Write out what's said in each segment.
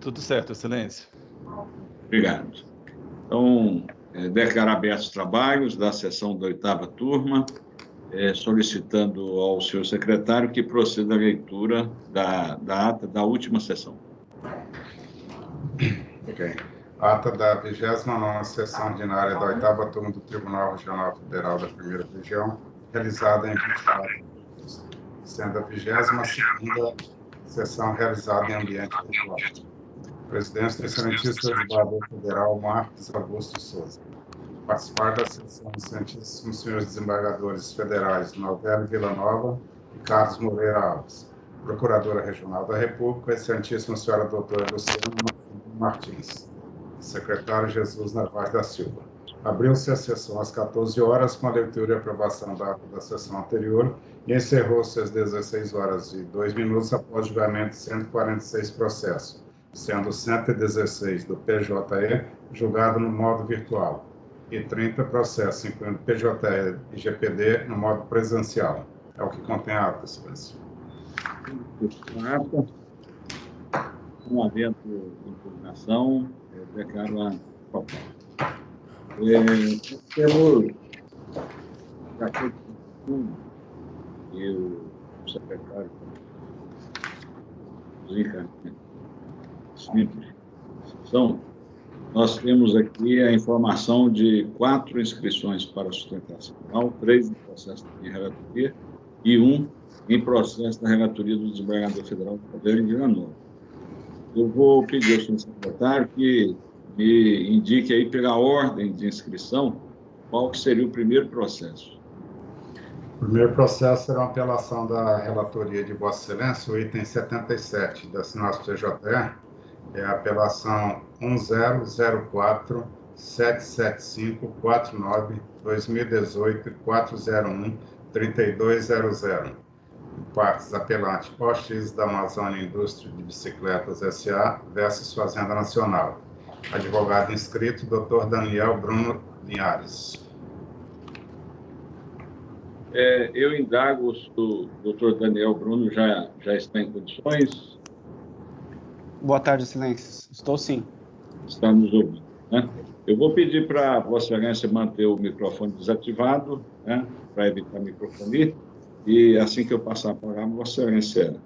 Tudo certo, Excelência. Obrigado. Então, declaro abertos os trabalhos da sessão da 8ª turma, solicitando ao senhor secretário que proceda à leitura da ata da última sessão. Ok. Ata da 29ª sessão ordinária da 8ª turma do Tribunal Regional Federal da 1ª Região, realizada em 24 de agosto, sendo a 22ª sessão realizada em ambiente virtual. Presidente do Excelentíssimo Desembargador Federal Marcos Augusto Souza. Participar da sessão dos Excelentíssimos Senhores Desembargadores Federais Novello Villanova e Carlos Moreira Alves. Procuradora Regional da República, Excelentíssima Senhora Doutora Luciana Martins. Secretário Jesus Narvaez da Silva. Abriu-se a sessão às 14 horas com a leitura e aprovação da ata da sessão anterior e encerrou-se às 16 horas e 2 minutos após julgamento de 146 processos, sendo 116 do PJE julgado no modo virtual e 30 processos, incluindo PJE e GPD, no modo presencial. É o que contém a ata, Excelência. Não havendo impugnação, declaro a proposta. Temos, de acordo com e o secretário dos encaminhamentos simples de sessão, nós temos aqui a informação de 4 inscrições para sustentação oral, 3 em processo de relatoria e 1 em processo da relatoria do Desembargador Federal do Poder em Villanova. Eu vou pedir ao senhor secretário que me indique aí pela ordem de inscrição qual que seria o primeiro processo. O primeiro processo será uma apelação da relatoria de Vossa Excelência, o item 77 da sinopse TJE, é a apelação 1004-775-49-2018-401-3200. Partes, apelante OX da Amazônia Indústria de Bicicletas S.A. versus Fazenda Nacional. Advogado inscrito, Dr. Daniel Bruno Linhares. Eu indago se o doutor Daniel Bruno já está em condições. Boa tarde, Excelência. Estou sim. Está nos ouvindo, né? Eu vou pedir para Vossa Excelência manter o microfone desativado, né, para evitar microfonia, e assim que eu passar a palavra, Vossa Excelência.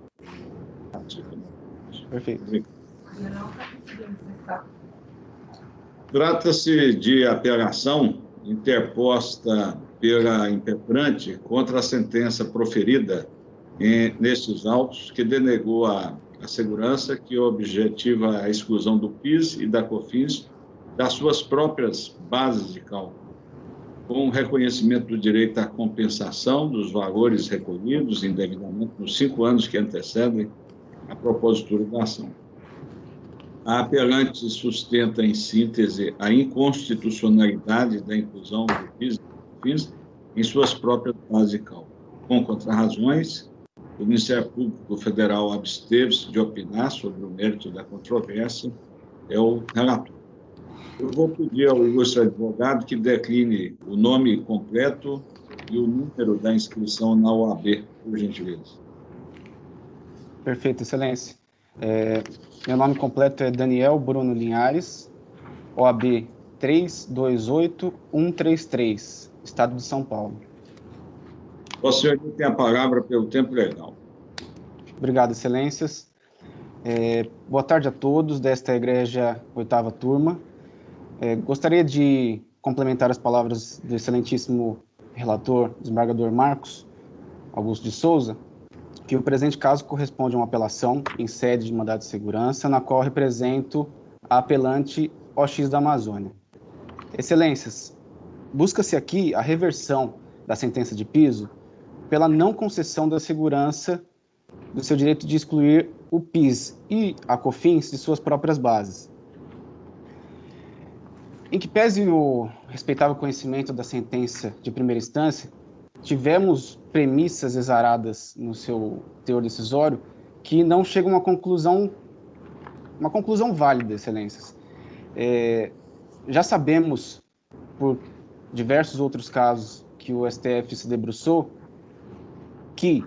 Perfeito. Trata-se de apelação interposta pela impetrante contra a sentença proferida nestes autos que denegou a segurança que objetiva a exclusão do PIS e da COFINS das suas próprias bases de cálculo, com o reconhecimento do direito à compensação dos valores recolhidos indevidamente nos 5 anos que antecedem a propositura da ação. A apelante sustenta, em síntese, a inconstitucionalidade da inclusão do PIS e COFINS em suas próprias bases de cálculo. Com contrarrazões, o Ministério Público Federal absteve-se de opinar sobre o mérito da controvérsia, é o relator. Eu vou pedir ao ilustre advogado que decline o nome completo e o número da inscrição na OAB, por gentileza. Perfeito, Excelência. Meu nome completo é Daniel Bruno Linhares, OAB 328133, Estado de São Paulo. O senhor tem a palavra pelo tempo legal. Obrigado, Excelências. Boa tarde a todos desta egrégia 8ª turma. Gostaria de complementar as palavras do excelentíssimo relator, desembargador Marcos Augusto de Souza, que o presente caso corresponde a uma apelação em sede de mandado de segurança, na qual represento a apelante OX da Amazônia. Excelências, busca-se aqui a reversão da sentença de piso pela não concessão da segurança do seu direito de excluir o PIS e a COFINS de suas próprias bases. Em que pese o respeitável conhecimento da sentença de primeira instância, tivemos premissas exaradas no seu teor decisório que não chegam a uma conclusão válida, Excelências. Já sabemos, por diversos outros casos que o STF se debruçou, que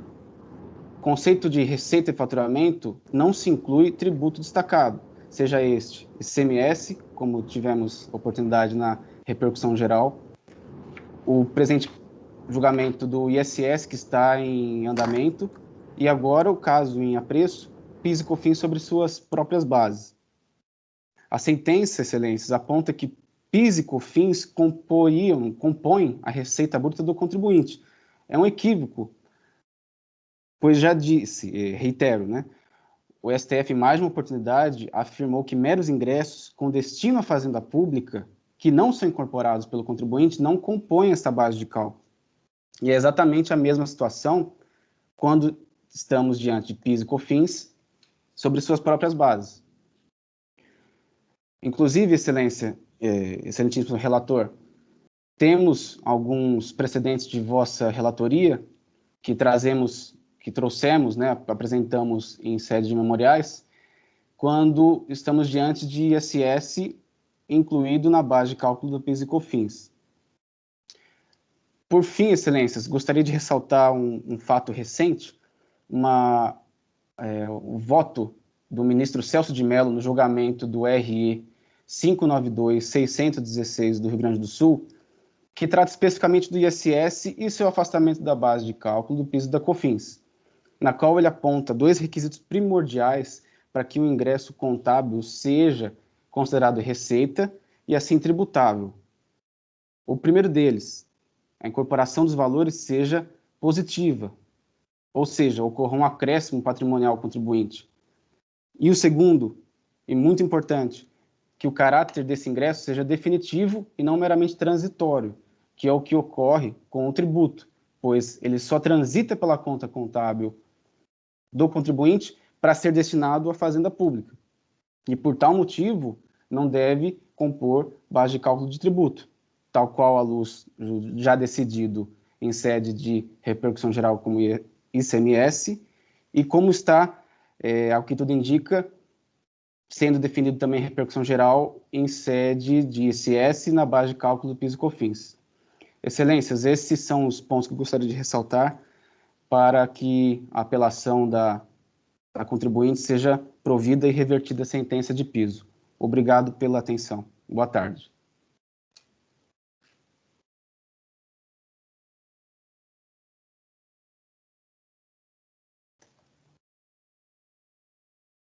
conceito de receita e faturamento não se inclui tributo destacado. seja este ICMS, como tivemos oportunidade na repercussão geral, o presente julgamento do ISS, que está em andamento, e agora o caso em apreço, PIS e COFINS sobre suas próprias bases. A sentença, excelências, aponta que PIS e COFINS compõem a receita bruta do contribuinte. É um equívoco, pois já disse, reitero, né? O STF, em mais uma oportunidade, afirmou que meros ingressos com destino à fazenda pública, que não são incorporados pelo contribuinte, não compõem essa base de cálculo. E é exatamente a mesma situação quando estamos diante de PIS e COFINS sobre suas próprias bases. Inclusive, excelentíssimo relator, temos alguns precedentes de vossa relatoria que trouxemos, né, apresentamos em sede de memoriais, quando estamos diante de ISS incluído na base de cálculo do PIS e COFINS. Por fim, excelências, gostaria de ressaltar um fato recente, o voto do ministro Celso de Mello no julgamento do RE 592-616 do Rio Grande do Sul, que trata especificamente do ISS e seu afastamento da base de cálculo do PIS e da COFINS, na qual ele aponta 2 requisitos primordiais para que o ingresso contábil seja considerado receita e assim tributável. O primeiro deles, a incorporação dos valores seja positiva, ou seja, ocorra um acréscimo patrimonial ao contribuinte. E o segundo, e muito importante, que o caráter desse ingresso seja definitivo e não meramente transitório, que é o que ocorre com o tributo, pois ele só transita pela conta contábil do contribuinte para ser destinado à fazenda pública. E por tal motivo, não deve compor base de cálculo de tributo, tal qual à luz já decidido em sede de repercussão geral como ICMS, e como está, ao que tudo indica, sendo definido também repercussão geral em sede de ICS na base de cálculo do PIS e COFINS. Excelências, esses são os pontos que eu gostaria de ressaltar para que a apelação da contribuinte seja provida e revertida a sentença de piso. Obrigado pela atenção. Boa tarde.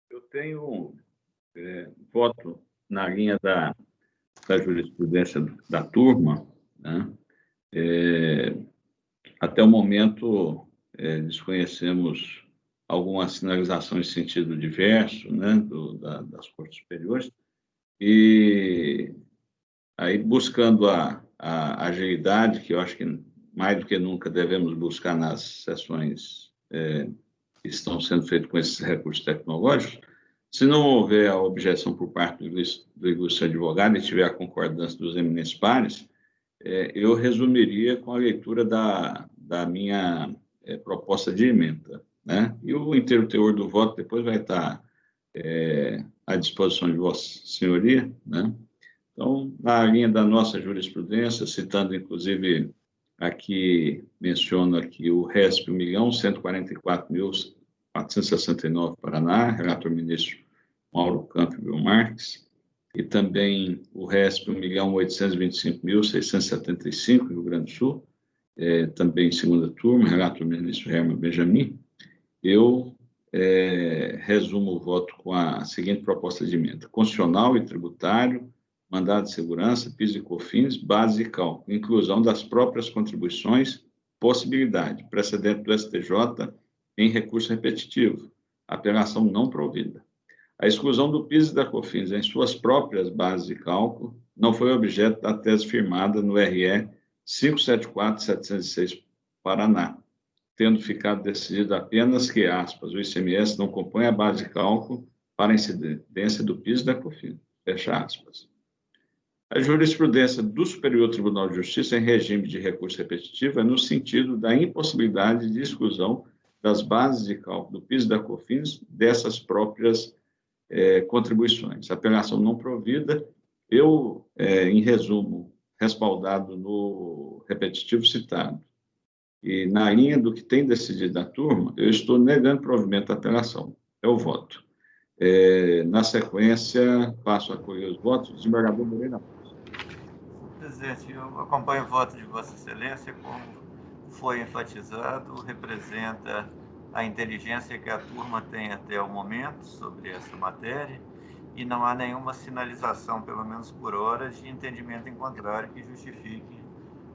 Eu tenho voto na linha da jurisprudência da turma, né? Até o momento, desconhecemos alguma sinalização em sentido diverso, né, das cortes superiores, e aí buscando a agilidade, que eu acho que mais do que nunca devemos buscar nas sessões que estão sendo feitas com esses recursos tecnológicos. Se não houver a objeção por parte do ilustre advogado e tiver a concordância dos eminentes pares, eu resumiria com a leitura da minha proposta de emenda, né? E o inteiro teor do voto depois vai estar à disposição de Vossa Senhoria, né? Então, na linha da nossa jurisprudência, citando inclusive aqui, menciono aqui o RESP 1.144.469 Paraná, relator ministro Mauro Campbell Marques, e também o RESP 1.825.675, Rio Grande do Sul, também em segunda turma, relator ministro Herman Benjamin. Eu resumo o voto com a seguinte proposta de emenda: constitucional e tributário, mandado de segurança, PIS e COFINS, base e cálculo, inclusão das próprias contribuições, possibilidade, precedente do STJ em recurso repetitivo, apelação não provida. A exclusão do PIS e da COFINS em suas próprias bases de cálculo não foi objeto da tese firmada no RE 574.706 Paraná, tendo ficado decidido apenas que, aspas, o ICMS não compõe a base de cálculo para a incidência do PIS e da COFINS, fecha aspas. A jurisprudência do Superior Tribunal de Justiça em regime de recurso repetitivo é no sentido da impossibilidade de exclusão das bases de cálculo do PIS e da COFINS dessas próprias contribuições. Apelação não provida, eu, em resumo, respaldado no repetitivo citado, e na linha do que tem decidido a turma, eu estou negando provimento da apelação. É o voto. Na sequência, passo a colher os votos. Desembargador Moreira. Presidente, eu acompanho o voto de Vossa Excelência, como foi enfatizado, representa a inteligência que a turma tem até o momento sobre essa matéria e não há nenhuma sinalização, pelo menos por hora, de entendimento em contrário que justifique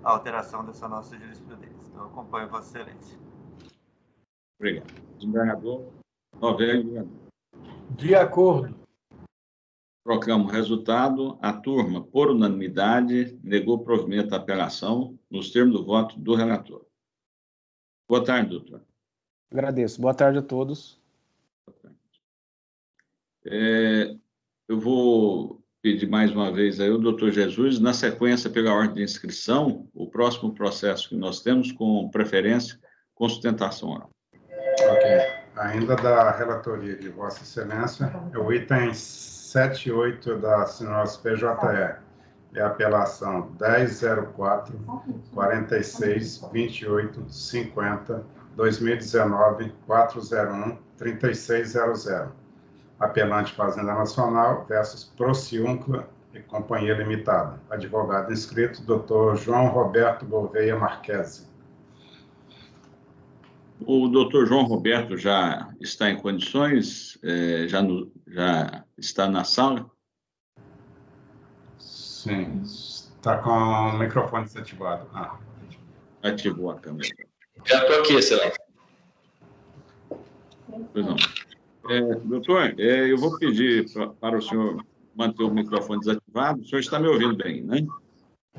a alteração dessa nossa jurisprudência. Então, eu acompanho Vossa Excelência. Obrigado. Desembargador Novelli. De acordo. Proclamo o resultado. A turma, por unanimidade, negou provimento à apelação nos termos do voto do relator. Boa tarde, doutor. Agradeço. Boa tarde a todos. Eu vou pedir mais uma vez aí o doutor Jesus, na sequência, pela ordem de inscrição, o próximo processo que nós temos, com preferência, com sustentação oral. Ok. Ainda da relatoria de Vossa Excelência, o item 7 e 8 da sinose PJE, é a apelação 1004 46 28 50 2019 401 3600. Apelante Fazenda Nacional versus Prociuncla e Companhia Limitada. Advogado inscrito, Dr. João Roberto Gouveia Marquesi. O doutor João Roberto já está em condições? Já está na sala? Sim, está com o microfone desativado. Ativou a câmera. Já estou aqui, excelência. Pois não. Doutor, eu vou pedir para o senhor manter o microfone desativado. O senhor está me ouvindo bem, né?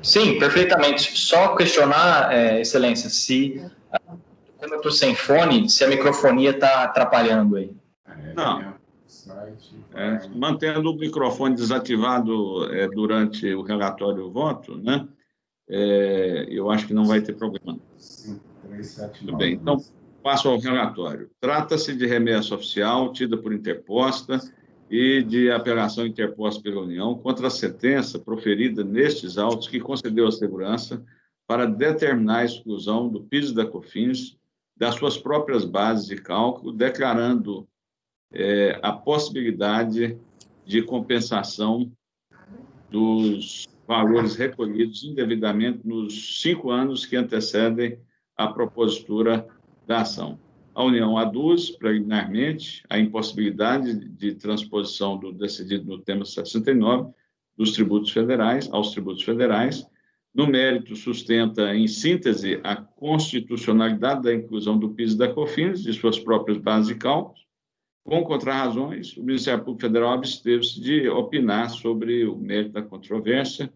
Sim, perfeitamente. Só questionar, excelência, se, como eu estou sem fone, se a microfonia está atrapalhando aí. Não. Mantendo o microfone desativado durante o relatório do voto, né? Eu acho que não vai ter problema. Tudo bem. Então, passo ao relatório. Trata-se de remessa oficial, tida por interposta, e de apelação interposta pela União contra a sentença proferida nestes autos que concedeu a segurança para determinar a exclusão do PIS e da COFINS das suas próprias bases de cálculo, declarando a possibilidade de compensação dos valores recolhidos indevidamente nos 5 anos que antecedem a propositura da ação. A União aduz, preliminarmente, a impossibilidade de transposição do decidido no tema 69 dos tributos federais aos tributos federais. No mérito, sustenta, em síntese, a constitucionalidade da inclusão do PIS e da COFINS de suas próprias bases de cálculos. Com contrarrazões, o Ministério Público Federal absteve-se de opinar sobre o mérito da controvérsia.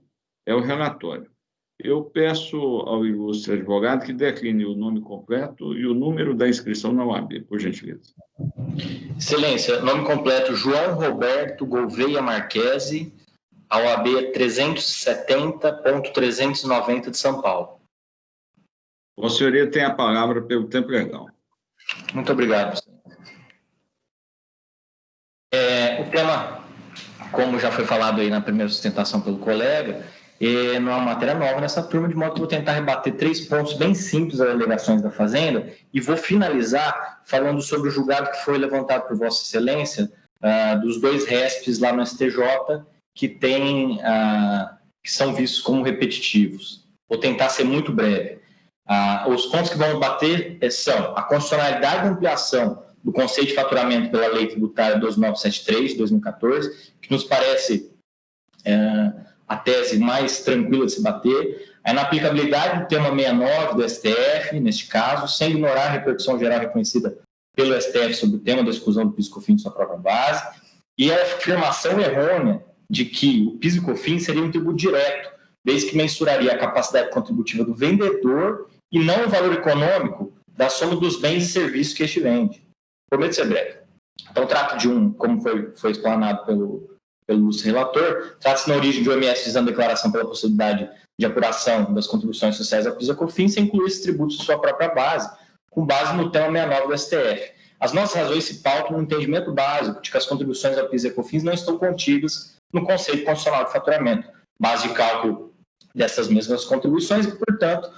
É o relatório. Eu peço ao ilustre advogado que decline o nome completo e o número da inscrição na OAB, por gentileza. Excelência, nome completo João Roberto Gouveia Marquesi, a OAB 370.390 de São Paulo. Vossa Senhoria tem a palavra pelo tempo legal. Muito obrigado. O tema, como já foi falado aí na primeira sustentação pelo colega, não é uma matéria nova nessa turma, de modo que vou tentar rebater 3 pontos bem simples das alegações da Fazenda e vou finalizar falando sobre o julgado que foi levantado por Vossa Excelência dos 2 RESPs lá no STJ que são vistos como repetitivos. Vou tentar ser muito breve. Os pontos que vamos bater são a constitucionalidade da ampliação do conceito de faturamento pela Lei Tributária 2973 de 2014, que nos parece a tese mais tranquila de se bater, a inaplicabilidade do tema 69 do STF, neste caso, sem ignorar a repercussão geral reconhecida pelo STF sobre o tema da exclusão do PIS e COFINS de sua própria base, e a afirmação errônea de que o PIS e COFINS seria um tributo direto, desde que mensuraria a capacidade contributiva do vendedor e não o valor econômico da soma dos bens e serviços que este vende. Prometo ser breve. Então, trata de como foi explanado pelo relator, trata-se na origem de OMS visando declaração pela possibilidade de apuração das contribuições sociais ao PIS e ao COFINS sem incluir esses tributos de sua própria base, com base no tema 69 do STF. As nossas razões se pautam no entendimento básico de que as contribuições ao PIS e ao COFINS não estão contidas no conceito constitucional de faturamento, base de cálculo dessas mesmas contribuições e, portanto,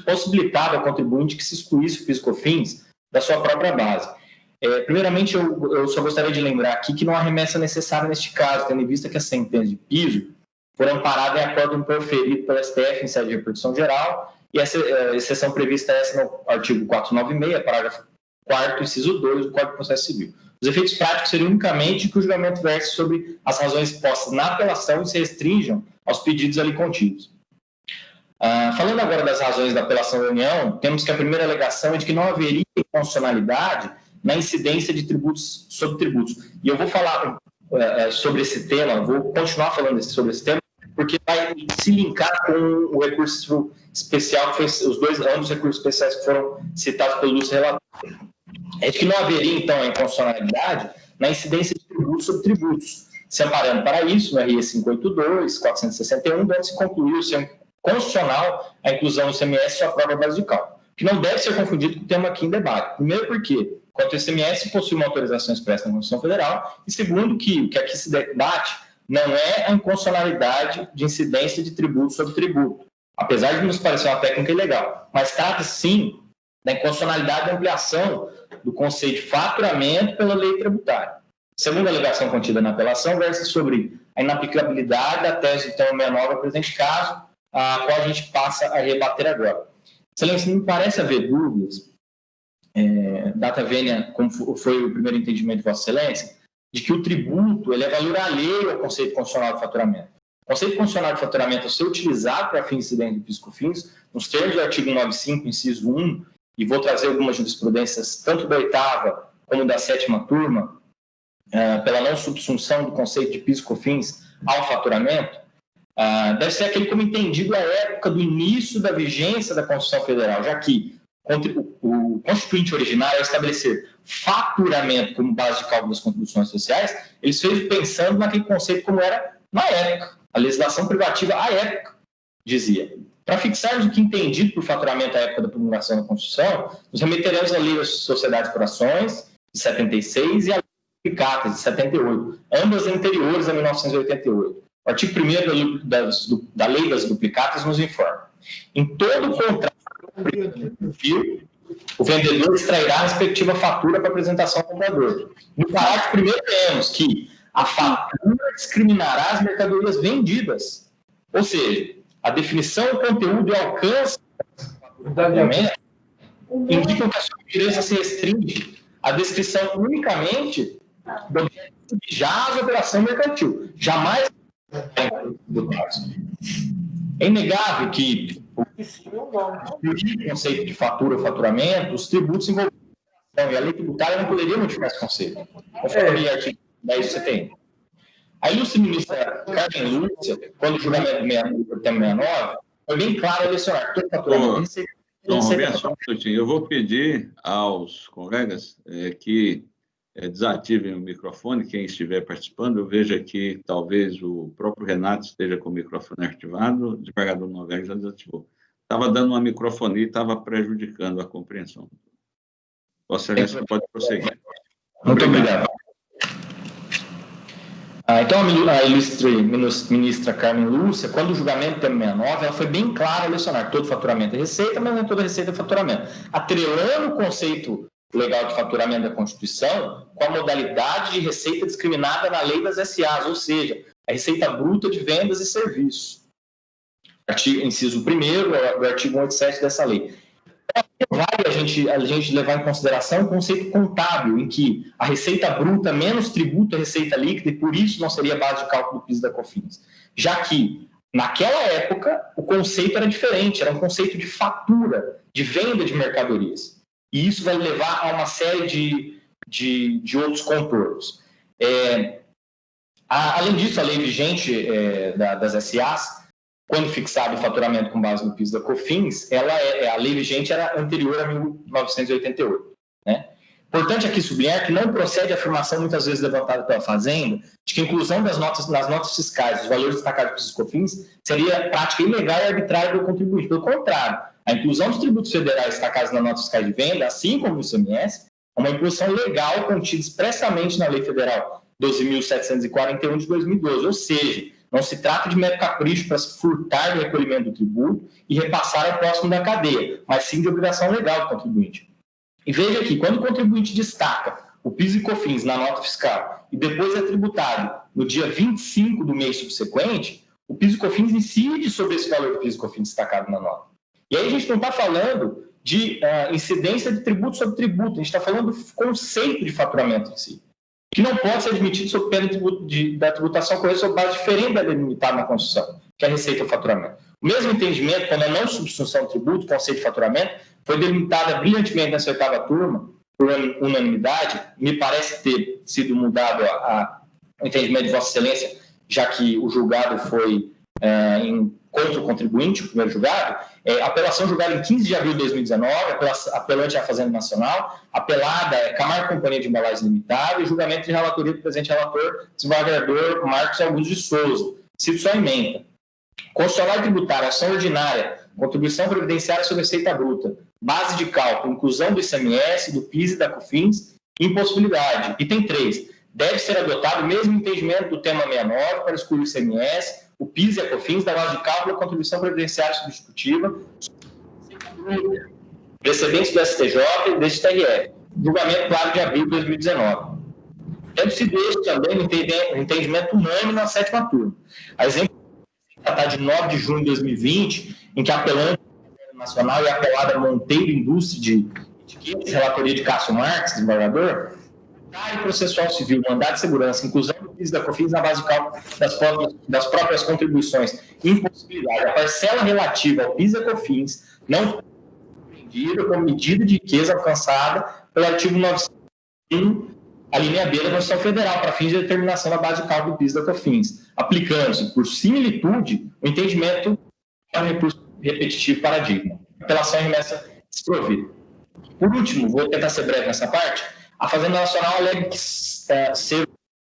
possibilitava ao contribuinte que se excluísse o PIS e COFINS da sua própria base. Primeiramente, eu só gostaria de lembrar aqui que não há remessa necessária neste caso, tendo em vista que as sentenças de piso foram amparadas em acordo proferido pelo STF em sede de repercussão geral, e essa exceção prevista é no artigo 496, parágrafo 4º, inciso 2 do Código de Processo Civil. Os efeitos práticos seriam unicamente que o julgamento verse sobre as razões postas na apelação e se restringam aos pedidos ali contidos. Falando agora das razões da apelação da União, temos que a primeira alegação é de que não haveria inconstitucionalidade na incidência de tributos sobre tributos. E eu vou falar sobre esse tema, vou continuar falando sobre esse tema, porque vai se linkar com o recurso especial, que foi ambos recursos especiais que foram citados pelo ilustre relator. É de que não haveria, então, a inconstitucionalidade na incidência de tributos sobre tributos, se amparando para isso no RE 582, 461, onde se concluiu ser constitucional a inclusão do ICMS e sua prova base de cálculo, que não deve ser confundido com o tema aqui em debate. Primeiro porque, quanto ao ICMS, possui uma autorização expressa na Constituição Federal, e segundo que o que aqui se debate não é a inconstitucionalidade de incidência de tributo sobre tributo, apesar de nos parecer uma técnica ilegal, mas trata-se sim da inconstitucionalidade da ampliação do conceito de faturamento pela lei tributária. Segunda alegação contida na apelação versa sobre a inaplicabilidade da tese do tema 69 ao presente caso, a qual a gente passa a rebater agora. Excelência, não parece haver dúvidas, data vênia, como foi o primeiro entendimento de Vossa Excelência, de que o tributo ele é valor alheio ao conceito constitucional de faturamento. O conceito constitucional de faturamento, ao ser utilizado para fins incidentes de PIS/COFINS, nos termos do artigo 95, inciso 1, e vou trazer algumas jurisprudências, tanto da 8ª como da 7ª turma, pela não subsunção do conceito de PIS/COFINS ao faturamento, deve ser aquele como entendido à época do início da vigência da Constituição Federal, já que o constituinte originário, ao estabelecer faturamento como base de cálculo das contribuições sociais, ele fez pensando naquele conceito como era na época. A legislação privativa, à época, dizia. Para fixarmos o que é entendido por faturamento à época da promulgação da Constituição, nos remeteremos à Lei das Sociedades por Ações, de 76, e à Lei das Duplicatas, de 78, ambas anteriores a 1988. O artigo 1º da Lei das Duplicatas nos informa. Em todo contrato, o vendedor extrairá a respectiva fatura para apresentação ao comprador. No parágrafo 1º temos que a fatura discriminará as mercadorias vendidas. Ou seja, a definição, conteúdo e alcance do faturamento indicam que a sua diferença se restringe à descrição unicamente do objeto já da operação mercantil. Jamais é inegável que o conceito de fatura ou faturamento, os tributos envolvidos e a lei tributária não poderia modificar esse conceito. Conforme o artigo 10 do CTN. A ilustre ministra Carmen Lúcia, quando o julgamento do tema 69, foi bem claro a lecionar todo faturamento. Eu vou pedir aos colegas que desativem o microfone, quem estiver participando. Eu vejo aqui, talvez o próprio Renato esteja com o microfone ativado, o desembargador Nogueira já desativou. Estava dando uma microfonia e estava prejudicando a compreensão. Vossa Excelência pode prosseguir. Muito obrigado. Então, a ilustre ministra Carmen Lúcia, quando o julgamento do tema 69, ela foi bem clara a lecionar todo faturamento é receita, mas não é toda receita é faturamento. Atrelando o conceito legal de faturamento da Constituição com a modalidade de receita discriminada na lei das SAs, ou seja, a receita bruta de vendas e serviços. Inciso 1º do artigo 187 dessa lei. Vale a gente levar em consideração o conceito contábil, em que a receita bruta menos tributo é receita líquida e por isso não seria base de cálculo do PIS da COFINS. Já que, naquela época, o conceito era diferente, era um conceito de fatura, de venda de mercadorias. E isso vai levar a uma série de outros contornos. Além disso, a lei vigente das SAs, quando fixado o faturamento com base no PIS da COFINS, a lei vigente era anterior a 1988. Né? Importante aqui sublinhar que não procede a afirmação muitas vezes levantada pela Fazenda de que a inclusão nas notas fiscais dos valores destacados do PIS e COFINS seria prática ilegal e arbitrária do contribuinte. Pelo contrário, a inclusão dos tributos federais destacados nas notas fiscais de venda, assim como o ICMS, é uma inclusão legal contida expressamente na Lei Federal 12.741 de 2012, ou seja, não se trata de mero capricho para se furtar do recolhimento do tributo e repassar ao próximo da cadeia, mas sim de obrigação legal do contribuinte. E veja aqui, quando o contribuinte destaca o PIS e COFINS na nota fiscal e depois é tributado no dia 25 do mês subsequente, o PIS e COFINS incide sobre esse valor do PIS e COFINS destacado na nota. E aí a gente não está falando de incidência de tributo sobre tributo, a gente está falando do conceito de faturamento em si, que não pode ser admitido sob pena da tributação correta sobre base diferente da delimitada na Constituição, que é a receita ou faturamento. O mesmo entendimento, quando a não substituição de tributo, conceito de faturamento, foi delimitada brilhantemente nessa 8ª turma, por unanimidade, me parece ter sido mudado o entendimento de Vossa Excelência, já que o julgado foi contra o contribuinte, o primeiro julgado, apelação julgada em 15 de abril de 2019, apelante à Fazenda Nacional, apelada Camargo Companhia de Embalagens Limitada e julgamento de relatoria do presente relator, desembargador Marcos Augusto de Souza. Cito só a emenda. Constitucional tributária, ação ordinária, contribuição previdenciária sobre receita bruta, base de cálculo, inclusão do ICMS, do PIS e da COFINS, impossibilidade. Item 3. Deve ser adotado o mesmo entendimento do tema 69 para excluir o ICMS, o PIS e a COFINS da base de cálculo da contribuição previdenciária substitutiva, precedentes do STJ e do STRF. Julgamento claro de abril de 2019. Tendo sido este também o entendimento unânime na 7ª turma. A exemplo da de 9 de junho de 2020, em que a apelante nacional e a apelada Monteiro Indústria de Etiquetas, relatoria de Cássio Marques, desembargador, área processual civil, mandado de segurança, inclusão do PIS da COFINS na base de cálculo das próprias contribuições, impossibilidade. A parcela relativa ao PIS da COFINS não foi compreendida como medida de riqueza alcançada pelo artigo 901, a linha B da Constituição Federal, para fins de determinação da base de cálculo do PIS da COFINS, aplicando-se, por similitude, o entendimento para recurso repetitivo paradigma. Apelação e remessa desprovida. Por último, vou tentar ser breve nessa parte, a Fazenda Nacional alega que ser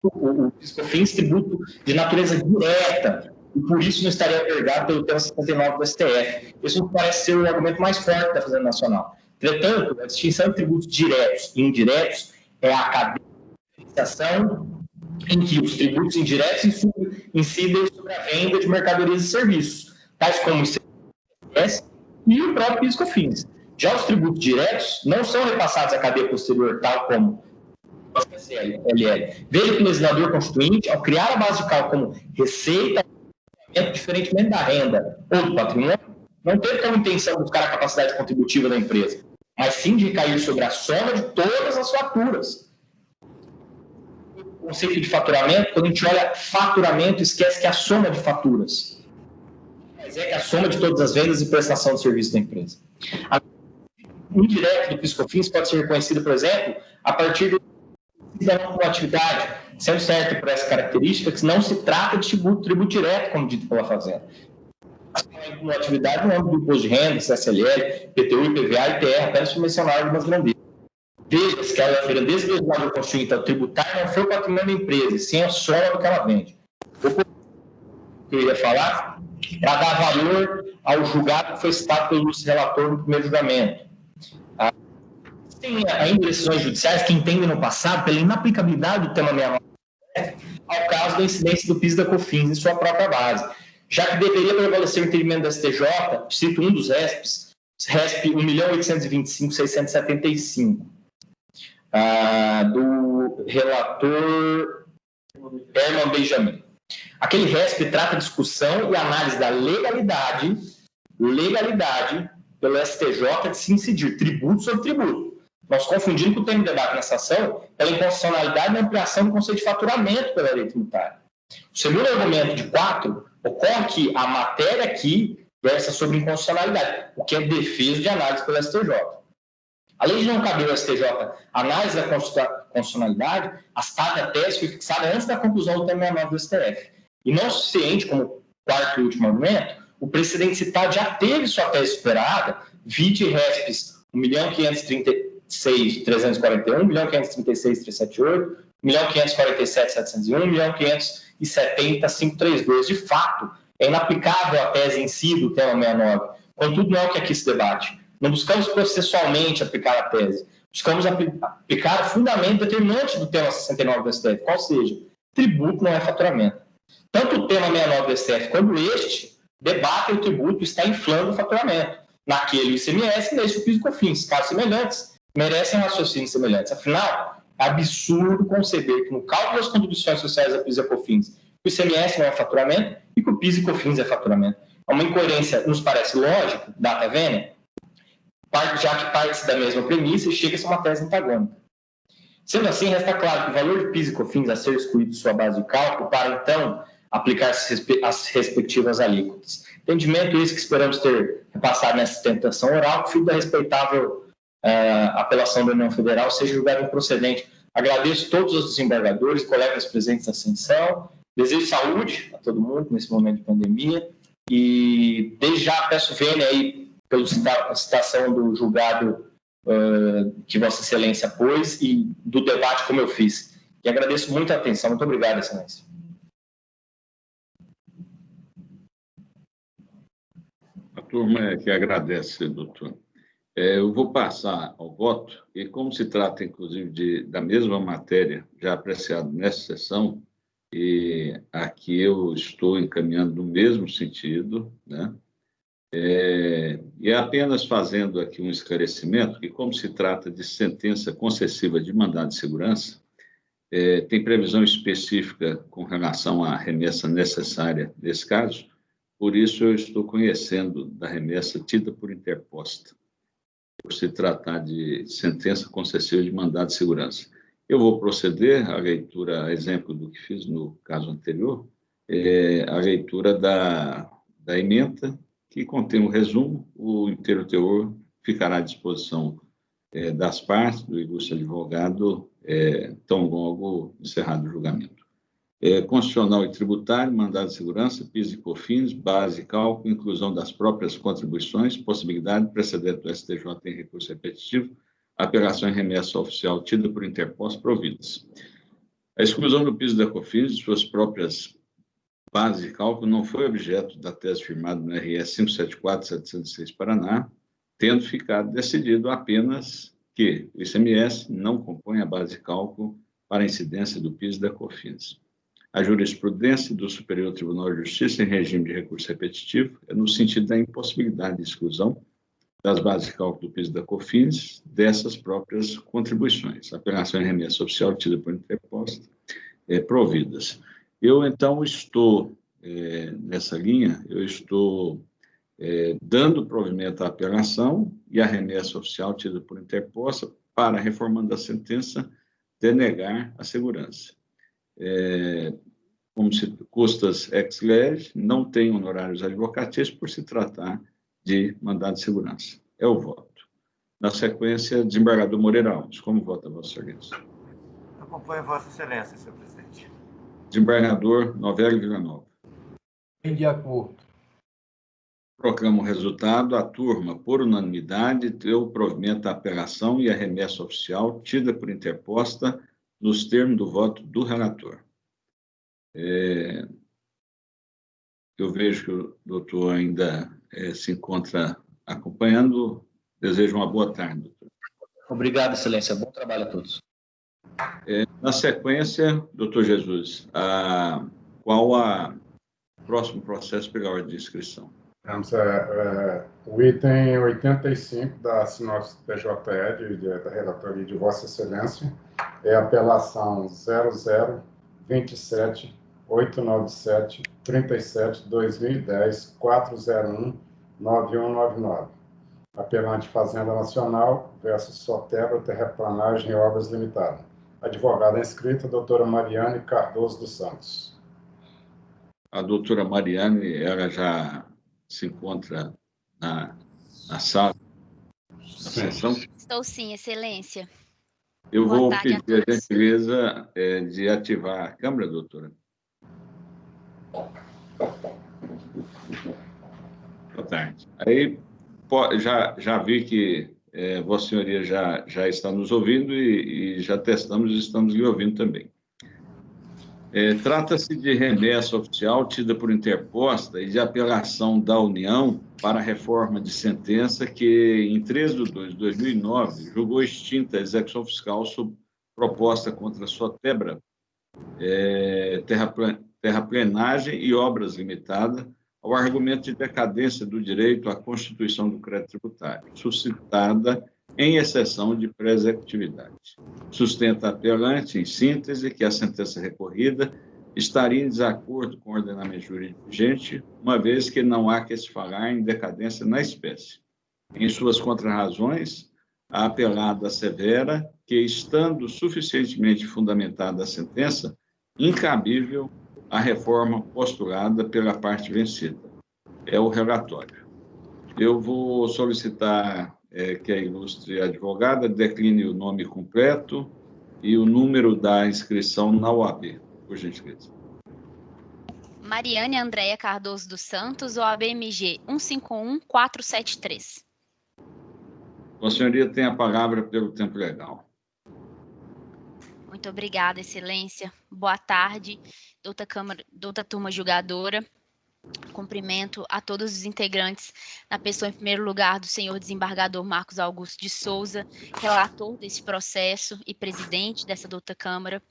o PIS/COFINS tributo de natureza direta e por isso não estaria albergado pelo tema 59 do STF. Isso me parece ser o argumento mais forte da Fazenda Nacional. Entretanto, a distinção de tributos diretos e indiretos é a cadeia de diferenciação em que os tributos indiretos incidem sobre a venda de mercadorias e serviços, tais como o ICMS e o próprio PIS/COFINS. Já os tributos diretos não são repassados à cadeia posterior, tal como o SLL. Veja que o legislador constituinte, ao criar a base de cálculo como receita, diferentemente da renda ou do patrimônio, não teve como intenção buscar a capacidade contributiva da empresa, mas sim de recair sobre a soma de todas as faturas. O conceito de faturamento, quando a gente olha faturamento, esquece que é a soma de faturas. Mas é que a soma de todas as vendas e prestação de serviço da empresa. O indireto do PIS/COFINS pode ser reconhecido, por exemplo, a partir da não atividade, sendo certo por essa característica que não se trata de tributo direto, como dito pela Fazenda. Uma atividade no âmbito do imposto de renda, CSLL, PTU, IPVA e TR, apenas para mencionar algumas grandezas. Veja-se que a grandeza do legislador constituinte ao tributar não foi o patrimônio da empresa, sim a soma do que ela vende. O que eu ia falar, para dar valor ao julgado que foi citado pelo ilustre relator no primeiro julgamento. Tem ainda decisões judiciais que entendem no passado pela inaplicabilidade do tema 69 ao caso da incidência do PIS e da COFINS em sua própria base, já que deveria prevalecer o entendimento da STJ, cito um dos RESPs, RESP 1.825.675, do relator Herman Benjamin. Aquele RESP trata discussão e análise da legalidade pelo STJ de se incidir tributo sobre tributo. Nós confundimos com o tema de debate nessa ação pela inconstitucionalidade na ampliação do conceito de faturamento pela lei tributária. O segundo argumento de 4 ocorre que a matéria aqui versa sobre inconstitucionalidade, o que é defesa de análise pelo STJ. Além de não caber ao STJ análise da constitucionalidade, a ctada tese foi fixada antes da conclusão do tema 69 do STF. E não suficiente, como quarto e último argumento, o precedente citado já teve sua tese superada, vide RESPs 1.536.341, 1.536.378, 1.547.701, 1.570.532. De fato, é inaplicável a tese em si do tema 69. Contudo, não é o que aqui se debate. Não buscamos processualmente aplicar a tese. Buscamos aplicar o fundamento determinante do tema 69 do STF, qual seja, tributo não é faturamento. Tanto o tema 69 do STF quanto este debatem o tributo está inflando o faturamento. Naquele ICMS, neste o PIS e COFINS, casos semelhantes, merecem raciocínios semelhantes. Afinal, absurdo conceber que no cálculo das contribuições sociais da PIS e COFINS, o ICMS não é faturamento e que o PIS e COFINS é faturamento. É uma incoerência, nos parece lógico, data vênia, já que parte da mesma premissa e chega a ser uma tese antagônica. Sendo assim, resta claro que o valor de PIS e COFINS a ser excluído de sua base de cálculo para, então, aplicar as respectivas alíquotas. Entendimento esse que esperamos ter repassado nessa sustentação oral, que o filho da respeitável apelação da União Federal seja julgado improcedente. Agradeço a todos os desembargadores e colegas presentes na sessão. Desejo saúde a todo mundo nesse momento de pandemia e desde já peço vênia aí pela citação do julgado que Vossa Excelência pôs e do debate como eu fiz. E agradeço muito a atenção. Muito obrigado, Excelência. A turma que agradece, doutor. Eu vou passar ao voto, e como se trata, inclusive, da mesma matéria já apreciada nessa sessão, e aqui eu estou encaminhando no mesmo sentido, né? E apenas fazendo aqui um esclarecimento, que como se trata de sentença concessiva de mandado de segurança, tem previsão específica com relação à remessa necessária nesse caso, por isso eu estou conhecendo da remessa tida por interposta, por se tratar de sentença concessiva de mandado de segurança. Eu vou proceder à leitura, a exemplo do que fiz no caso anterior, a leitura da ementa, que contém um resumo, o inteiro teor ficará à disposição das partes, do ilustre advogado, tão logo encerrado o julgamento. Constitucional e tributário, mandado de segurança, PIS e COFINS, base, cálculo, inclusão das próprias contribuições, possibilidade, precedente do STJ em recurso repetitivo, apelação em remessa oficial tida por interposto, providas. A exclusão do PIS e da COFINS de suas próprias bases de cálculo não foi objeto da tese firmada no RS 574/706 Paraná, tendo ficado decidido apenas que o ICMS não compõe a base de cálculo para a incidência do PIS e da COFINS. A jurisprudência do Superior Tribunal de Justiça em regime de recurso repetitivo é no sentido da impossibilidade de exclusão das bases de cálculo do PIS e da COFINS dessas próprias contribuições. Apelação em remessa oficial tida por interposta, providas. Eu, então, estou, nessa linha, eu estou dando provimento à apelação e à remessa oficial tida por interposta para, reformando a sentença, denegar a segurança. Como se custas ex lege, não tem honorários advocatícios por se tratar de mandado de segurança. É o voto. Na sequência, desembargador Moreira Alves. Como vota Vossa Excelência? Acompanho Vossa Excelência, senhor presidente. Desembargador Novelli Villanova. De acordo. Proclamo o resultado. A turma, por unanimidade, deu provimento à apelação e à remessa oficial tida por interposta nos termos do voto do relator. Eu vejo que o doutor ainda se encontra acompanhando. Desejo uma boa tarde, doutor. Obrigado, Excelência. Bom trabalho a todos. Na sequência, doutor Jesus, qual o próximo processo pela ordem de inscrição? Temos o item 85 da sinopse do PJE, da relatoria de Vossa Excelência, é a apelação 0027-2010-401-9199. Apelante Fazenda Nacional versus Sotero Terraplanagem e Obras Limitada. Advogada inscrita, doutora Mariane Cardoso dos Santos. A doutora Mariane, ela já se encontra na sala da sessão? Estou sim, Excelência. Eu Boa vou tarde pedir a gentileza de ativar a câmera, doutora. Boa tarde. Aí, já vi que Vossa Senhoria já está nos ouvindo e já testamos e estamos lhe ouvindo também. Trata-se de remessa oficial tida por interposta e de apelação da União para a reforma de sentença que, em 3/2/2009, julgou extinta a execução fiscal sob proposta contra a Sotebra, Terraplenagem e Obras Limitada, ao argumento de decadência do direito à constituição do crédito tributário, suscitada em exceção de pré-executividade. Sustenta apelante, em síntese, que a sentença recorrida estaria em desacordo com o ordenamento jurídico vigente, uma vez que não há que se falar em decadência na espécie. Em suas contrarrazões, a apelada assevera que, estando suficientemente fundamentada a sentença, incabível a reforma postulada pela parte vencida. É o relatório. Eu vou solicitar que a ilustre advogada decline o nome completo e o número da inscrição na OAB, por gentileza. Mariane Andréia Cardoso dos Santos, OAB-MG 151473. A senhoria tem a palavra pelo tempo legal. Muito obrigada, Excelência. Boa tarde, douta turma julgadora. Cumprimento a todos os integrantes, na pessoa, em primeiro lugar, do senhor desembargador Marcos Augusto de Souza, relator desse processo e presidente dessa douta Câmara.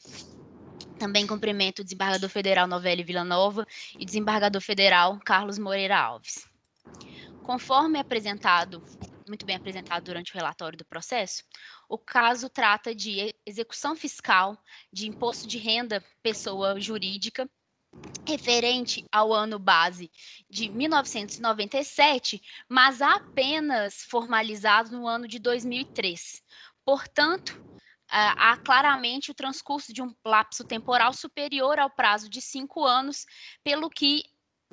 Também cumprimento o desembargador federal Novelli Villanova e o desembargador federal Carlos Moreira Alves. Conforme apresentado, muito bem apresentado durante o relatório do processo, o caso trata de execução fiscal de imposto de renda pessoa jurídica referente ao ano base de 1997, mas apenas formalizado no ano de 2003. Portanto, há claramente o transcurso de um lapso temporal superior ao prazo de 5 anos, pelo que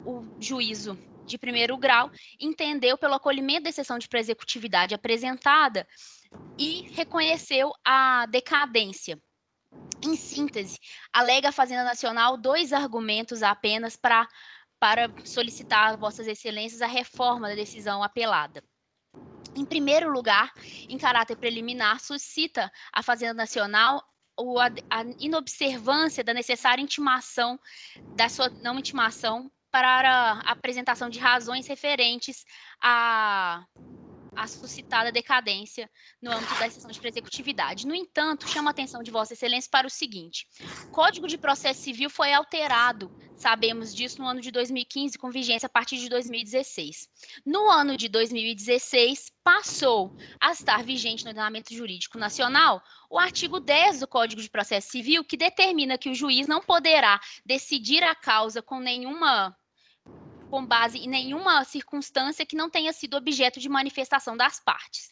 o juízo de primeiro grau entendeu pelo acolhimento da exceção de pré-executividade apresentada e reconheceu a decadência. Em síntese, alega a Fazenda Nacional 2 argumentos apenas para solicitar a Vossas Excelências a reforma da decisão apelada. Em primeiro lugar, em caráter preliminar, suscita a Fazenda Nacional a inobservância da necessária intimação, da sua não intimação, para a apresentação de razões referentes a suscitada decadência no âmbito da exceção de pré-executividade. No entanto, chama a atenção de Vossa Excelência para o seguinte: o Código de Processo Civil foi alterado, sabemos disso, no ano de 2015, com vigência a partir de 2016. No ano de 2016, passou a estar vigente no ordenamento jurídico nacional o artigo 10 do Código de Processo Civil, que determina que o juiz não poderá decidir a causa com base em nenhuma circunstância que não tenha sido objeto de manifestação das partes.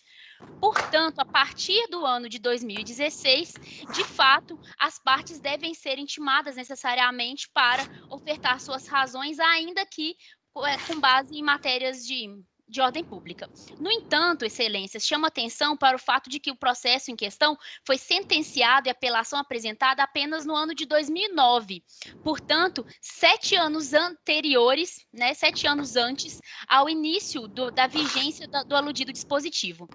Portanto, a partir do ano de 2016, de fato, as partes devem ser intimadas necessariamente para ofertar suas razões, ainda que com base em matérias de ordem pública. No entanto, Excelências, chama atenção para o fato de que o processo em questão foi sentenciado e apelação apresentada apenas no ano de 2009. Portanto, 7 anos anteriores, 7 anos antes ao início da vigência do aludido dispositivo.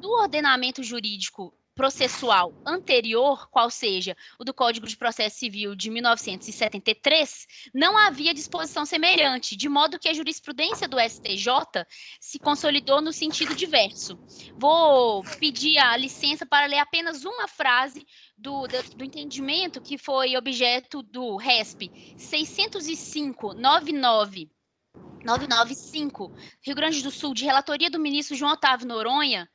No ordenamento jurídico processual anterior, qual seja o do Código de Processo Civil de 1973, não havia disposição semelhante, de modo que a jurisprudência do STJ se consolidou no sentido diverso. Vou pedir a licença para ler apenas uma frase do entendimento que foi objeto do RESP 605-995, Rio Grande do Sul, de relatoria do ministro João Otávio Noronha,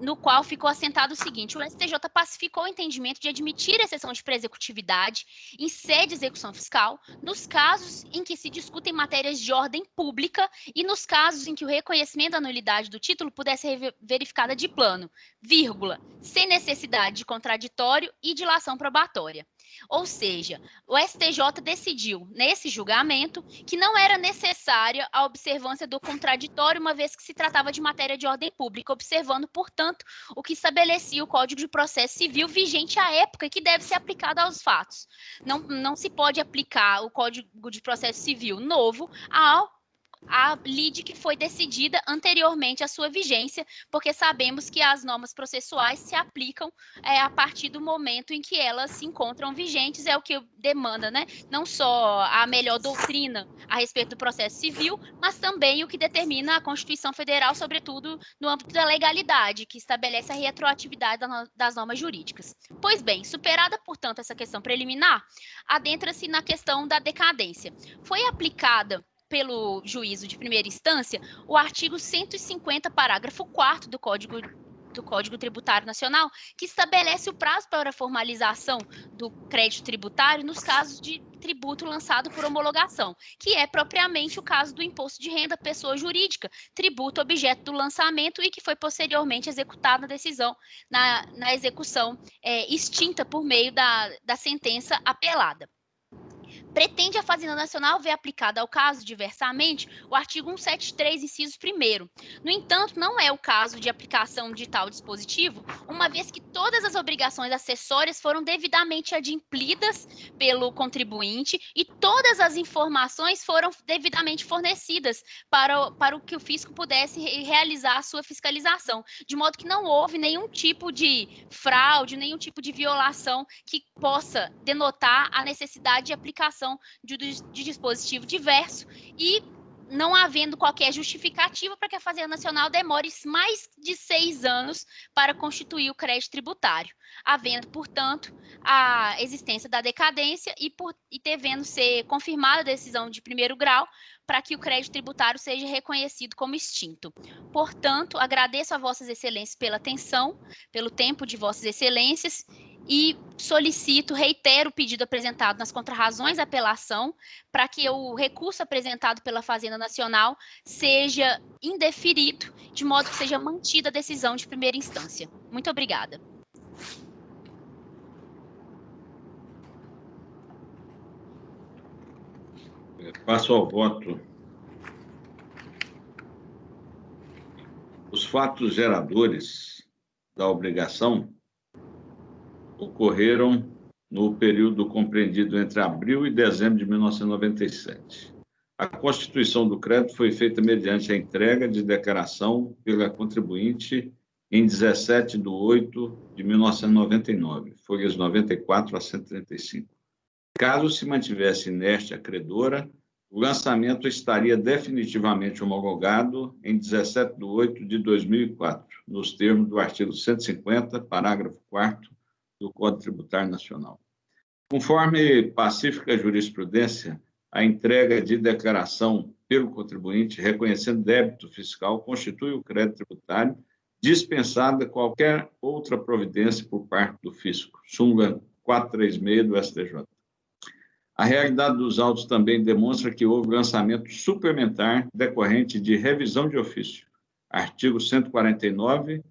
no qual ficou assentado o seguinte: o STJ pacificou o entendimento de admitir exceção de pré-executividade em sede de execução fiscal nos casos em que se discutem matérias de ordem pública e nos casos em que o reconhecimento da nulidade do título pudesse ser verificada de plano, sem necessidade de contraditório e dilação probatória. Ou seja, o STJ decidiu, nesse julgamento, que não era necessária a observância do contraditório, uma vez que se tratava de matéria de ordem pública, observando, portanto, o que estabelecia o Código de Processo Civil vigente à época e que deve ser aplicado aos fatos. Não se pode aplicar o Código de Processo Civil novo a lide que foi decidida anteriormente à sua vigência, porque sabemos que as normas processuais se aplicam a partir do momento em que elas se encontram vigentes, é o que demanda, não só a melhor doutrina a respeito do processo civil, mas também o que determina a Constituição Federal, sobretudo no âmbito da legalidade, que estabelece a retroatividade das normas jurídicas. Pois bem, superada, portanto, essa questão preliminar, adentra-se na questão da decadência. Foi aplicada pelo juízo de primeira instância o artigo 150, parágrafo 4º do Código do Código Tributário Nacional, que estabelece o prazo para a formalização do crédito tributário nos casos de tributo lançado por homologação, que é propriamente o caso do imposto de renda pessoa jurídica, tributo objeto do lançamento e que foi posteriormente executado na decisão, na execução extinta por meio da sentença apelada. Pretende a Fazenda Nacional ver aplicado ao caso, diversamente, o artigo 173, inciso 1º. No entanto, não é o caso de aplicação de tal dispositivo, uma vez que todas as obrigações acessórias foram devidamente adimplidas pelo contribuinte e todas as informações foram devidamente fornecidas para o que o fisco pudesse realizar a sua fiscalização, de modo que não houve nenhum tipo de fraude, nenhum tipo de violação que possa denotar a necessidade de aplicação de dispositivo diverso e não havendo qualquer justificativa para que a Fazenda Nacional demore mais de 6 anos para constituir o crédito tributário, havendo, portanto, a existência da decadência e devendo ser confirmada a decisão de primeiro grau para que o crédito tributário seja reconhecido como extinto. Portanto, agradeço a Vossas Excelências pela atenção, pelo tempo de Vossas Excelências e reitero o pedido apresentado nas contrarrazões da apelação para que o recurso apresentado pela Fazenda Nacional seja indeferido, de modo que seja mantida a decisão de primeira instância. Muito obrigada. Passo ao voto. Os fatos geradores da obrigação ocorreram no período compreendido entre abril e dezembro de 1997. A constituição do crédito foi feita mediante a entrega de declaração pela contribuinte em 17 de 8 de 1999, folhas 94 a 135. Caso se mantivesse inerte a credora, o lançamento estaria definitivamente homologado em 17 de 8 de 2004, nos termos do artigo 150, parágrafo 4º do Código Tributário Nacional. Conforme pacífica jurisprudência, a entrega de declaração pelo contribuinte reconhecendo débito fiscal constitui o crédito tributário, dispensada qualquer outra providência por parte do fisco. Súmula 436 do STJ. A realidade dos autos também demonstra que houve lançamento suplementar decorrente de revisão de ofício. Artigo 149,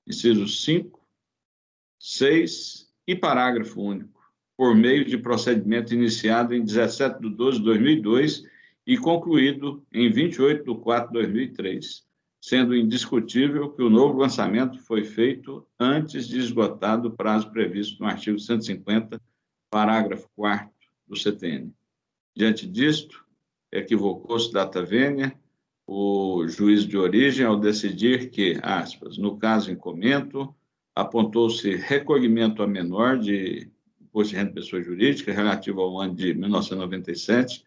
incisos 5, 6 e parágrafo único, por meio de procedimento iniciado em 17 de 12 de 2002 e concluído em 28 de 4 de 2003, sendo indiscutível que o novo lançamento foi feito antes de esgotado o prazo previsto no artigo 150, parágrafo 4º do CTN. Diante disto, equivocou-se data vênia o juízo de origem ao decidir que, aspas, no caso em comento, apontou-se recolhimento a menor de imposto de renda de pessoa jurídica relativo ao ano de 1997,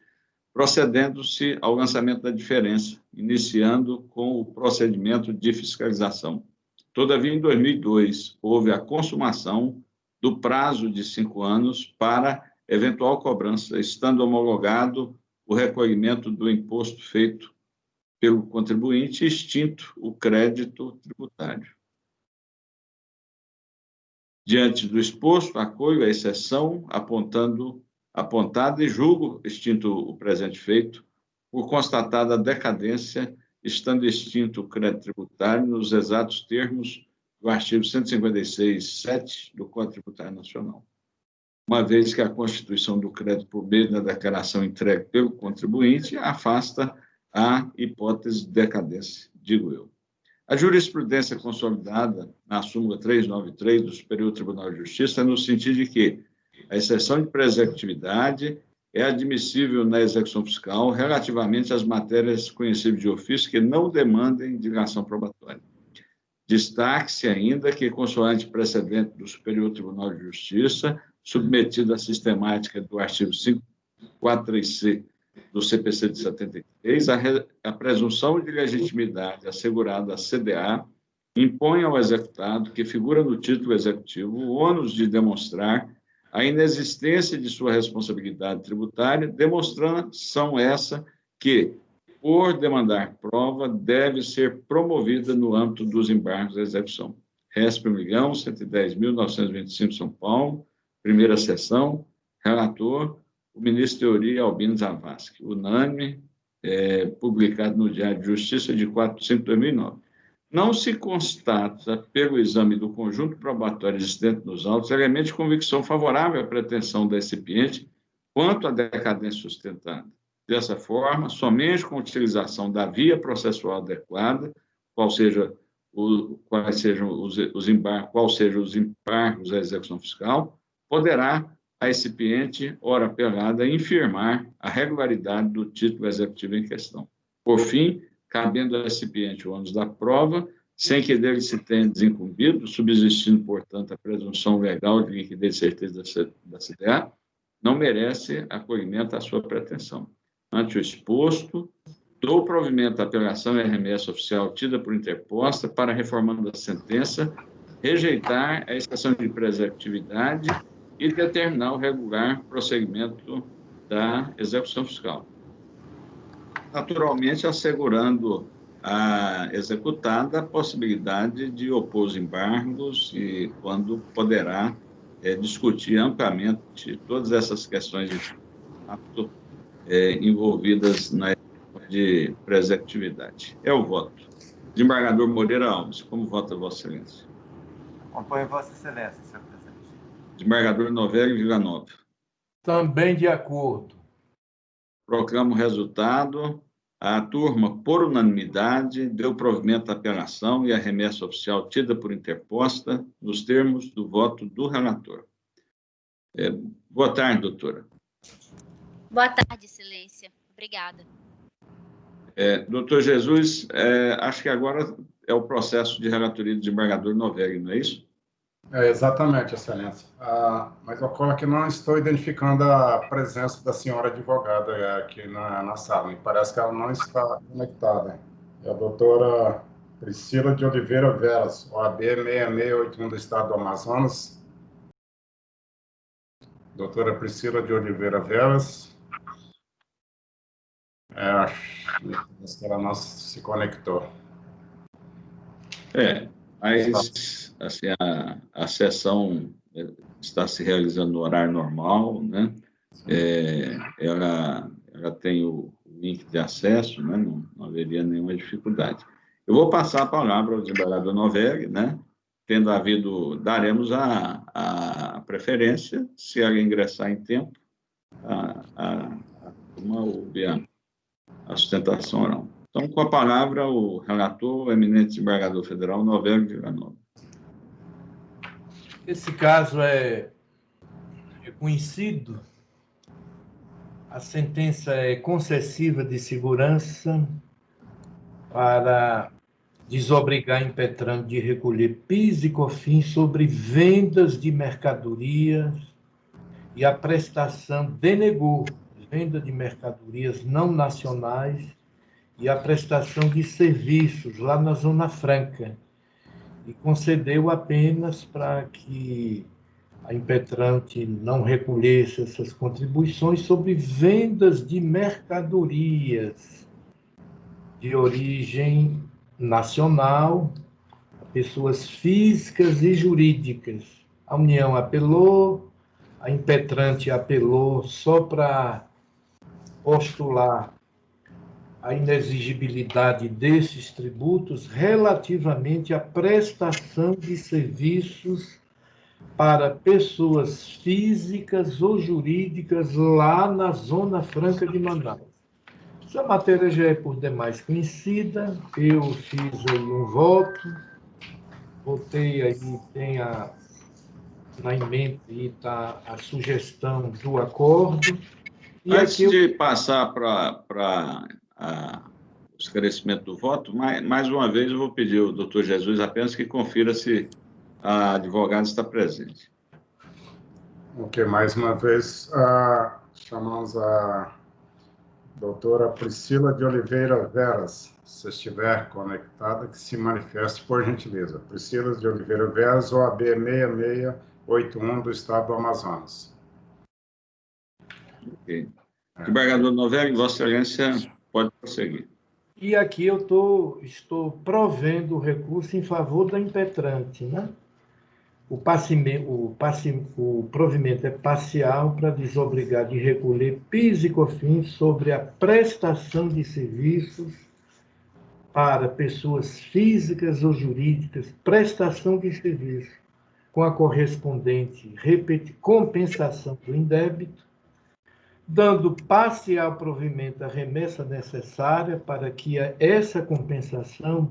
procedendo-se ao lançamento da diferença, iniciando com o procedimento de fiscalização. Todavia, em 2002, houve a consumação do prazo de 5 anos para eventual cobrança, estando homologado o recolhimento do imposto feito pelo contribuinte, extinto o crédito tributário. Diante do exposto, acolho a exceção apontada e julgo extinto o presente feito, por constatada a decadência, estando extinto o crédito tributário nos exatos termos do artigo 156, 7 do Código Tributário Nacional. Uma vez que a constituição do crédito por meio da declaração entregue pelo contribuinte afasta a hipótese de decadência, digo eu. A jurisprudência consolidada na súmula 393 do Superior Tribunal de Justiça é no sentido de que a exceção de pré-executividade é admissível na execução fiscal relativamente às matérias conhecíveis de ofício que não demandem dilação probatória. Destaque-se ainda que, consoante precedente do Superior Tribunal de Justiça, submetido à sistemática do artigo 543C do CPC de 73, a presunção de legitimidade assegurada à CDA impõe ao executado, que figura no título executivo, o ônus de demonstrar a inexistência de sua responsabilidade tributária, demonstração essa que, por demandar prova, deve ser promovida no âmbito dos embargos da execução. RESP 1.110.925, São Paulo, primeira sessão, relator, o ministro Teori Albino Zavascki, unânime, publicado no Diário de Justiça de 4/5/2009. Não se constata, pelo exame do conjunto probatório existente nos autos, elementos de convicção favorável à pretensão da recipiente quanto à decadência sustentada. Dessa forma, somente com a utilização da via processual adequada, quais sejam os embargos à execução fiscal, poderá a recipiente, ora apelada, infirmar a regularidade do título executivo em questão. Por fim, cabendo à recipiente o ônus da prova, sem que dele se tenha desincumbido, subsistindo, portanto, a presunção legal de liquidez e certeza da CDA, não merece acolhimento à sua pretensão. Ante o exposto, dou provimento à apelação e remessa oficial tida por interposta para, reformando a sentença, rejeitar a exceção de prescritividade e determinar o regular prosseguimento da execução fiscal. Naturalmente, assegurando à executada a possibilidade de opor os embargos e quando poderá discutir amplamente todas essas questões de fato envolvidas na de prescritividade. É o voto. Desembargador Moreira Alves, como vota Vossa Excelência? Acompanho Vossa Excelência, senhor presidente. Desembargador Novelli Villanova. Também de acordo. Proclamo o resultado. A turma, por unanimidade, deu provimento à apelação e à remessa oficial tida por interposta nos termos do voto do relator. Boa tarde, doutora. Boa tarde, Excelência. Obrigada. Doutor Jesus, acho que agora é o processo de relatoria do desembargador Novelli, não é isso? Exatamente, Excelência. Mas ocorre que não estou identificando a presença da senhora advogada aqui na sala. Me parece que ela não está conectada. É a doutora Priscila de Oliveira Veras, OAB 6681 do Estado do Amazonas. Doutora Priscila de Oliveira Veras. Acho que ela não se conectou. Mas assim, a sessão está se realizando no horário normal, né? Ela tem o link de acesso, né? Não haveria nenhuma dificuldade. Eu vou passar a palavra ao desembargador Novelli, né? Tendo havido, daremos a preferência, se ela ingressar em tempo, a sustentação oral. Então, com a palavra, o relator, o eminente desembargador federal, Novelli Villanova. Esse caso é conhecido. A sentença é concessiva de segurança para desobrigar Impetran de recolher PIS e COFINS sobre vendas de mercadorias e a prestação denegou venda de mercadorias não nacionais e a prestação de serviços lá na Zona Franca, e concedeu apenas para que a impetrante não recolhesse essas contribuições sobre vendas de mercadorias de origem nacional a pessoas físicas e jurídicas. A União apelou, a impetrante apelou só para postular a inexigibilidade desses tributos relativamente à prestação de serviços para pessoas físicas ou jurídicas lá na Zona Franca de Manaus. Essa matéria já é por demais conhecida, eu fiz aí um voto, votei aí, tem na emenda aí está a sugestão do acordo. E antes de passar para o esclarecimento do voto, mais uma vez eu vou pedir ao doutor Jesus apenas que confira se a advogada está presente. Ok, mais uma vez, chamamos a doutora Priscila de Oliveira Veras, se estiver conectada, que se manifeste, por gentileza. Priscila de Oliveira Veras, OAB 6681 do Estado do Amazonas. Ok. Desembargador Novelli, Vossa Excelência pode prosseguir. E aqui eu estou provendo o recurso em favor da impetrante, né? O provimento é parcial para desobrigar de recolher PIS e COFINS sobre a prestação de serviços para pessoas físicas ou jurídicas, prestação de serviço, com a correspondente compensação do indébito, dando parcial provimento à remessa necessária para que essa compensação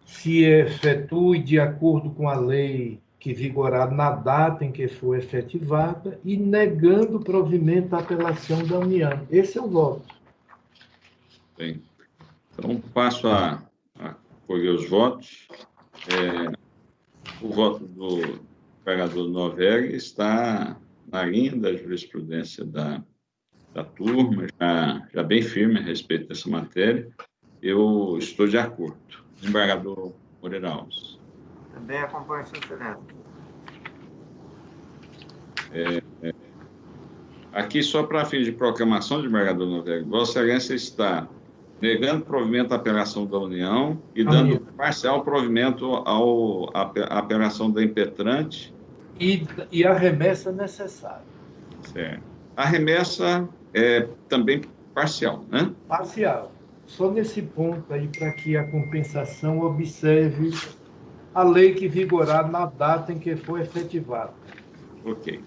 se efetue de acordo com a lei que vigorar na data em que for efetivada e negando provimento à apelação da União. Esse é o voto. Bem, então passo a colher os votos. O voto do vereador Novelli está na linha da jurisprudência da turma, já bem firme a respeito dessa matéria. Eu estou de acordo. Desembargador Moreira Alves. Também acompanho Sua Excelência. Aqui, só para fins de proclamação, desembargador Novelli, Vossa Excelência está negando provimento à apelação da União e dando parcial provimento à apelação da impetrante. E a remessa necessária. Certo. A remessa é também parcial, né? Parcial. Só nesse ponto aí, para que a compensação observe a lei que vigorar na data em que for efetivada. Ok.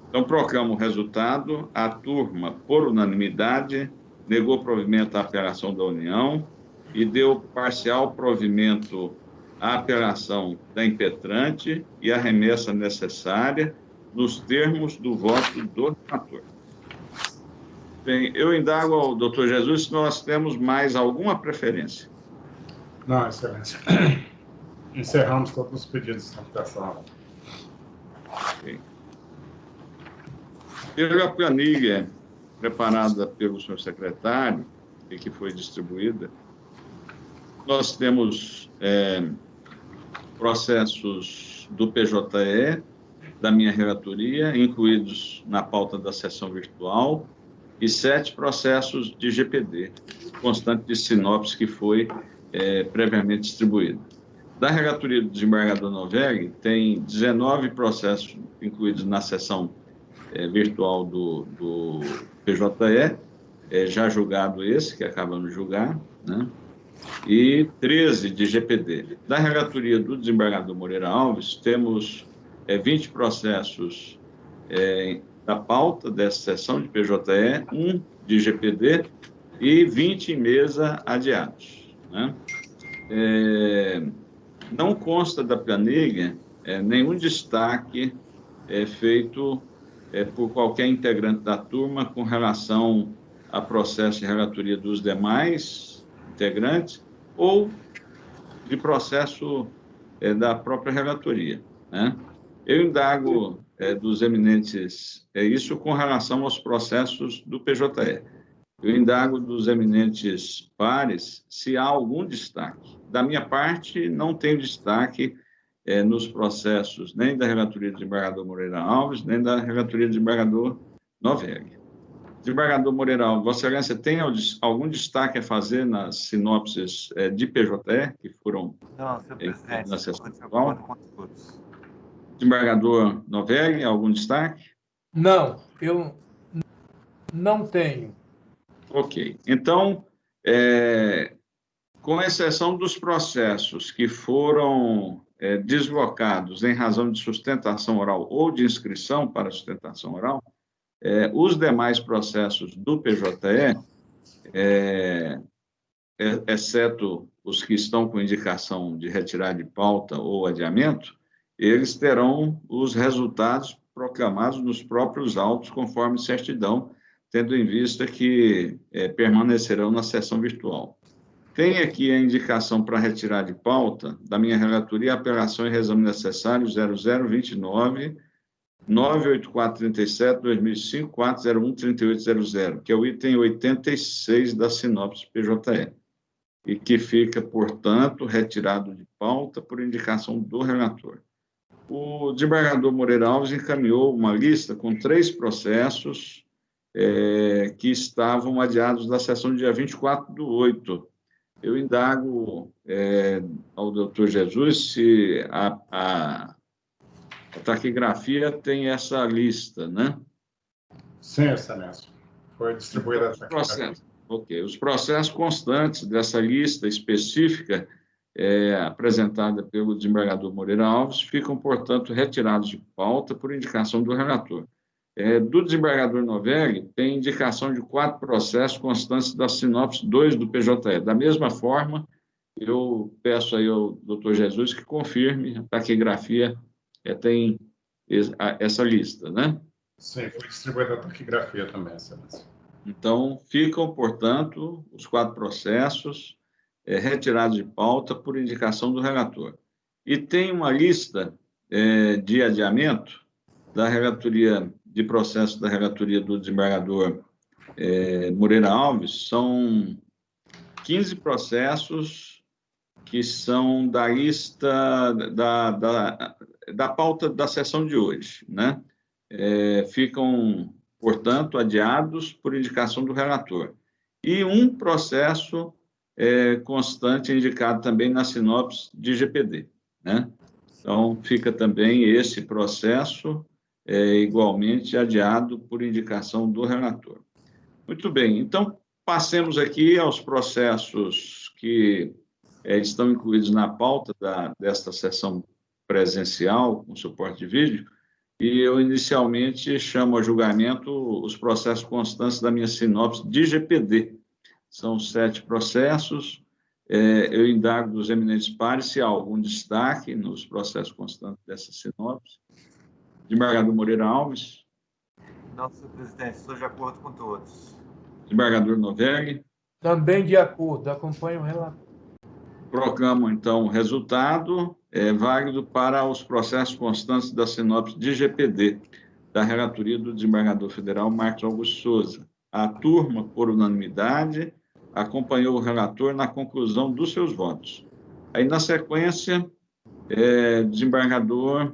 Então, proclamo o resultado. A turma, por unanimidade, negou provimento à apelação da União e deu parcial provimento à apelação da impetrante e a remessa necessária nos termos do voto do relator. Bem, eu indago ao doutor Jesus se nós temos mais alguma preferência. Não, Excelência. Encerramos todos os pedidos de votação. Okay. Pela planilha preparada pelo senhor secretário e que foi distribuída, nós temos processos do PJE, da minha relatoria, incluídos na pauta da sessão virtual, e 7 processos de GPD, constante de sinopse que foi previamente distribuído. Da relatoria do desembargador Novelli, tem 19 processos incluídos na sessão virtual do PJE, já julgado esse, que acabamos de julgar, né? E 13 de GPD. Da relatoria do desembargador Moreira Alves, temos 20 processos da pauta dessa sessão de PJE, 1 de GPD e 20 em mesa adiados, né? Não consta da planilha nenhum destaque feito por qualquer integrante da turma com relação a processo de relatoria dos demais integrantes ou de processo da própria relatoria, né? Eu indago dos eminentes isso com relação aos processos do PJE. Eu indago dos eminentes pares se há algum destaque. Da minha parte, não tem destaque nos processos nem da relatoria do desembargador Moreira Alves, nem da relatoria do desembargador Novelli. Desembargador Moreira Alves, Vossa Excelência tem algum destaque a fazer nas sinopses de PJE que foram na sessão virtual? Desembargador Novelli, algum destaque? Não, eu não tenho. Ok. Então, com exceção dos processos que foram deslocados em razão de sustentação oral ou de inscrição para sustentação oral, os demais processos do PJE, exceto os que estão com indicação de retirada de pauta ou adiamento, eles terão os resultados proclamados nos próprios autos, conforme certidão, tendo em vista que permanecerão na sessão virtual. Tem aqui a indicação para retirar de pauta da minha relatoria a apelação e reexame necessário 0029 98437 2005 401 3800, que é o item 86 da sinopse PJE, e que fica, portanto, retirado de pauta por indicação do relator. O desembargador Moreira Alves encaminhou uma lista com 3 processos que estavam adiados da sessão do dia 24/8 eu indago ao doutor Jesus se a taquigrafia tem essa lista, né? Sim, excelência. Foi distribuída a taquigrafia. Ok. Os processos constantes dessa lista específica apresentada pelo desembargador Moreira Alves ficam, portanto, retirados de pauta por indicação do relator. Do desembargador Novelli, tem indicação de 4 processos constantes da sinopse 2 do PJE. Da mesma forma, eu peço aí ao doutor Jesus que confirme, a taquigrafia tem essa lista, né? Sim, foi distribuída a taquigrafia também, excelência. Então, ficam, portanto, os 4 processos retirados de pauta por indicação do relator. E tem uma lista de adiamento da relatoria de processo da relatoria do desembargador Moreira Alves. São 15 processos que são da lista da pauta da sessão de hoje, né? Ficam, portanto, adiados por indicação do relator. E um processo constante indicado também na sinopse de GPD, né? Então, fica também esse processo igualmente adiado por indicação do relator. Muito bem, então, passemos aqui aos processos que estão incluídos na pauta desta sessão presencial, com suporte de vídeo, e eu inicialmente chamo a julgamento os processos constantes da minha sinopse de GPD. São 7 processos. Eu indago dos eminentes pares se há algum destaque nos processos constantes dessa sinopse. Desembargador Moreira Alves. Não, senhor presidente, estou de acordo com todos. Desembargador Novelli. Também de acordo, acompanho o relator. Proclamo, então, o resultado válido para os processos constantes da sinopse de GPD, da relatoria do desembargador federal Marcos Augusto Souza. A turma, por unanimidade, acompanhou o relator na conclusão dos seus votos. Aí, na sequência, desembargador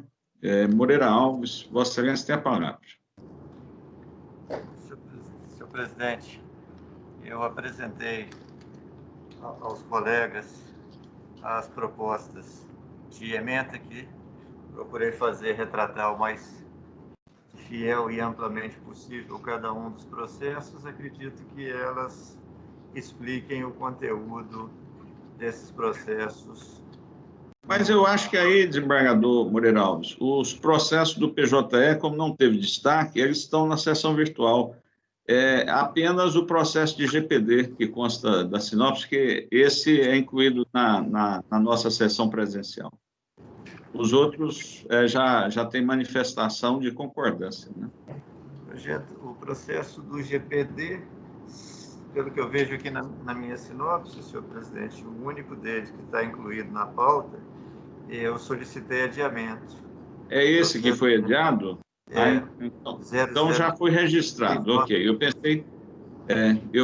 Moreira Alves, Vossa Excelência tem a palavra. Senhor presidente, eu apresentei aos colegas as propostas de ementa que procurei retratar o mais fiel e amplamente possível cada um dos processos. Acredito que elas expliquem o conteúdo desses processos. Mas eu acho que aí, desembargador Moreira Alves, os processos do PJE, como não teve destaque, eles estão na sessão virtual. Apenas o processo de GPD, que consta da sinopse, que esse é incluído na nossa sessão presencial. Os outros já tem manifestação de concordância, né? O processo do GPD, pelo que eu vejo aqui na minha sinopse, senhor presidente, o único deles que está incluído na pauta, eu solicitei adiamento. É esse que foi adiado? Então já foi registrado, ok. Eu pensei,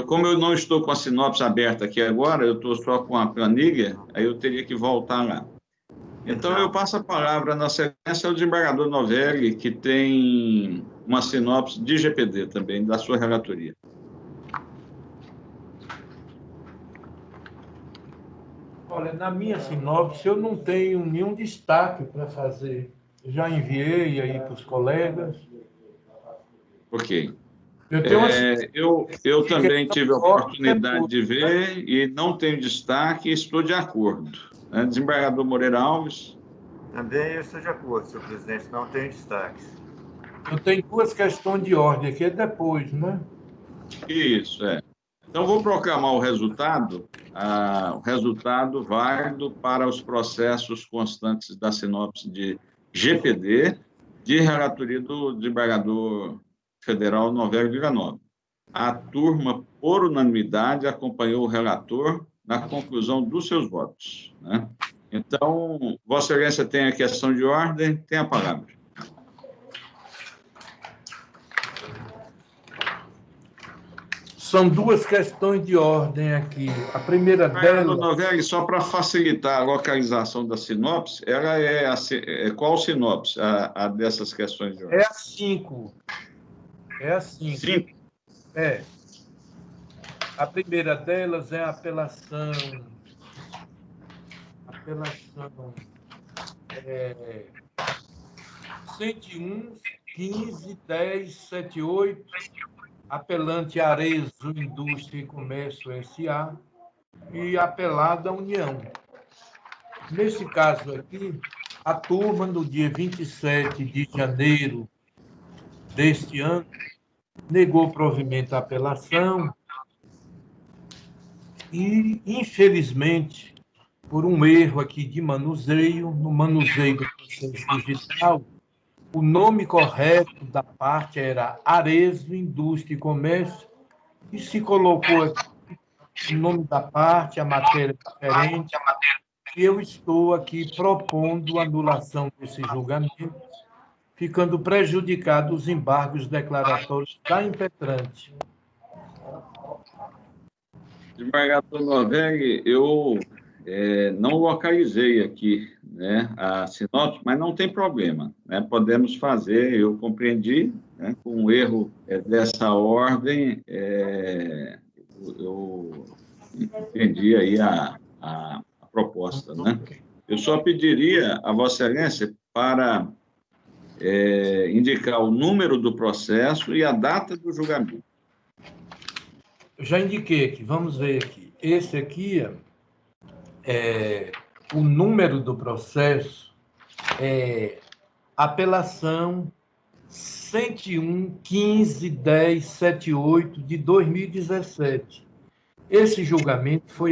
como eu não estou com a sinopse aberta aqui agora, eu estou só com a planilha, aí eu teria que voltar lá. Então, eu passo a palavra na sequência ao desembargador Novelli, que tem uma sinopse de GPD também, da sua relatoria. Olha, na minha sinopse, eu não tenho nenhum destaque para fazer. Já enviei aí para os colegas. Ok. Eu também tive a oportunidade de ver e não tenho destaque e estou de acordo. Desembargador Moreira Alves. Também eu estou de acordo, senhor presidente, não tenho destaques. Eu tenho 2 questões de ordem aqui, depois, né? Isso, Então, vou proclamar o resultado válido para os processos constantes da sinopse de GPD, de relatoria do desembargador federal Novelli Villanova. A turma, por unanimidade, acompanhou o relator na conclusão dos seus votos, né? Então, Vossa Excelência tem a questão de ordem, tem a palavra. São 2 questões de ordem aqui. A primeira delas... Novelli, só para facilitar a localização da sinopse, ela qual sinopse a dessas questões de ordem? É a 5. É a 5. 5? A primeira delas é a apelação apelação 101, 15, 10, 78, apelante Arezzo Indústria e Comércio S.A. e apelada União. Nesse caso aqui, a turma, no dia 27 de janeiro deste ano, negou provimento à apelação e, infelizmente, por um erro aqui de manuseio, no manuseio do processo digital, o nome correto da parte era Arezzo Indústria e Comércio, e se colocou aqui o nome da parte, a matéria diferente, e eu estou aqui propondo a anulação desse julgamento, ficando prejudicados os embargos declaratórios da impetrante. Desembargador Novelli, eu não localizei aqui, né, a sinopse, mas não tem problema, né, podemos fazer, eu compreendi, né, com um erro dessa ordem, eu entendi aí a proposta, né? Eu só pediria a Vossa Excelência para indicar o número do processo e a data do julgamento. Eu já indiquei aqui, vamos ver aqui. Esse aqui o número do processo é apelação 101, 15, 10, 78 de 2017. Esse julgamento foi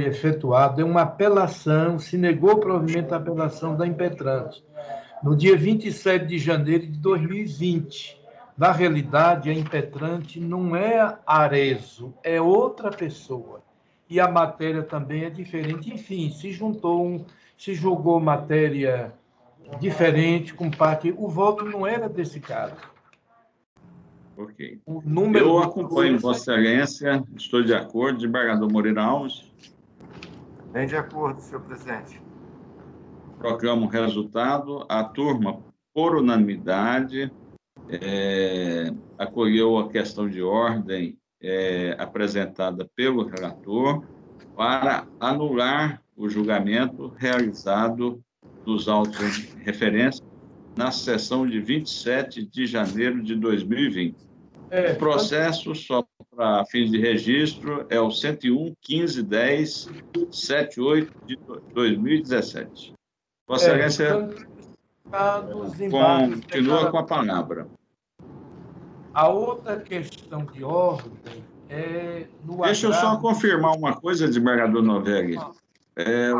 efetuado em uma apelação, se negou provimento à apelação da impetrante, no dia 27 de janeiro de 2020. Na realidade, a impetrante não é Arezzo, é outra pessoa. E a matéria também é diferente. Enfim, se julgou matéria diferente, com parte. O voto não era desse caso. Ok. O número eu acompanho Vossa Excelência, estou de acordo, desembargador Moreira Alves. Bem de acordo, senhor presidente. Proclamo o resultado. A turma, por unanimidade, acolheu a questão de ordem apresentada pelo relator para anular o julgamento realizado dos autos de referência na sessão de 27 de janeiro de 2020. O processo, só para fins de registro, é o 101, 15, 10, 78 de 2017. Vossa Excelência continua com a palavra. A outra questão de ordem é... Deixa eu só confirmar uma coisa, desembargador Novelli.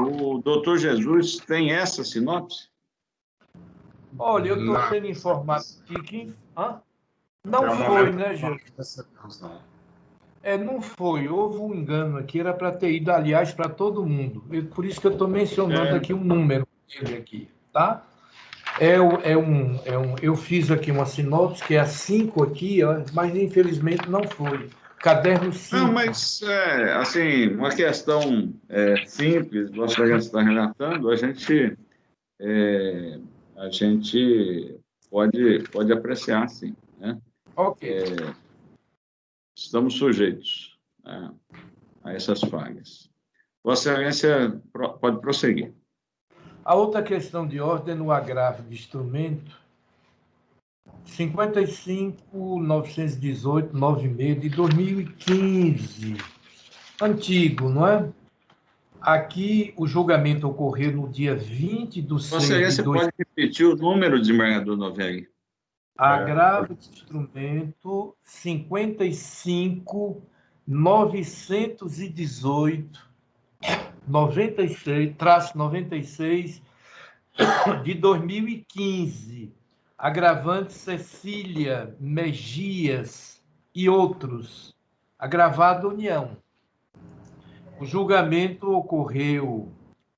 O doutor Jesus tem essa sinopse? Olha, eu estou sendo informado aqui que... Não foi, né, Jesus? Não foi. Houve um engano aqui, era para ter ido, aliás, para todo mundo. Por isso que eu estou mencionando aqui um número dele aqui, tá? Eu fiz aqui uma sinopse, que é a 5 aqui, mas infelizmente não foi. Caderno 5. Não, mas, assim, uma questão simples, Vossa Excelência está relatando, a gente pode apreciar, sim, né? Ok. Estamos sujeitos a essas falhas. Vossa Excelência pode prosseguir. A outra questão de ordem no agravo de instrumento 55.918.96 de 2015. Antigo, não é? Aqui o julgamento ocorreu no dia 20 de 6 Vossa Excelência pode repetir o número, desembargador Novelli? Agravo de instrumento 55.918/96 de 2015. Agravante Cecília Megias e outros. Agravado União. O julgamento ocorreu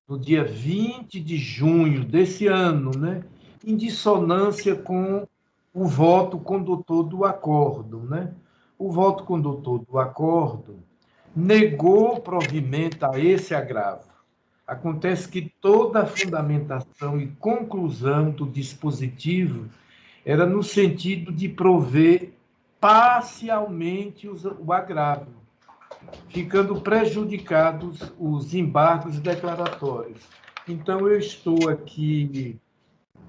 no dia 20 de junho desse ano, né? Em dissonância com o voto condutor do acordo, né? O voto condutor do acordo negou provimento a esse agravo. Acontece que toda a fundamentação e conclusão do dispositivo era no sentido de prover parcialmente o agravo. ficando prejudicados os embargos declaratórios. Então, eu estou aqui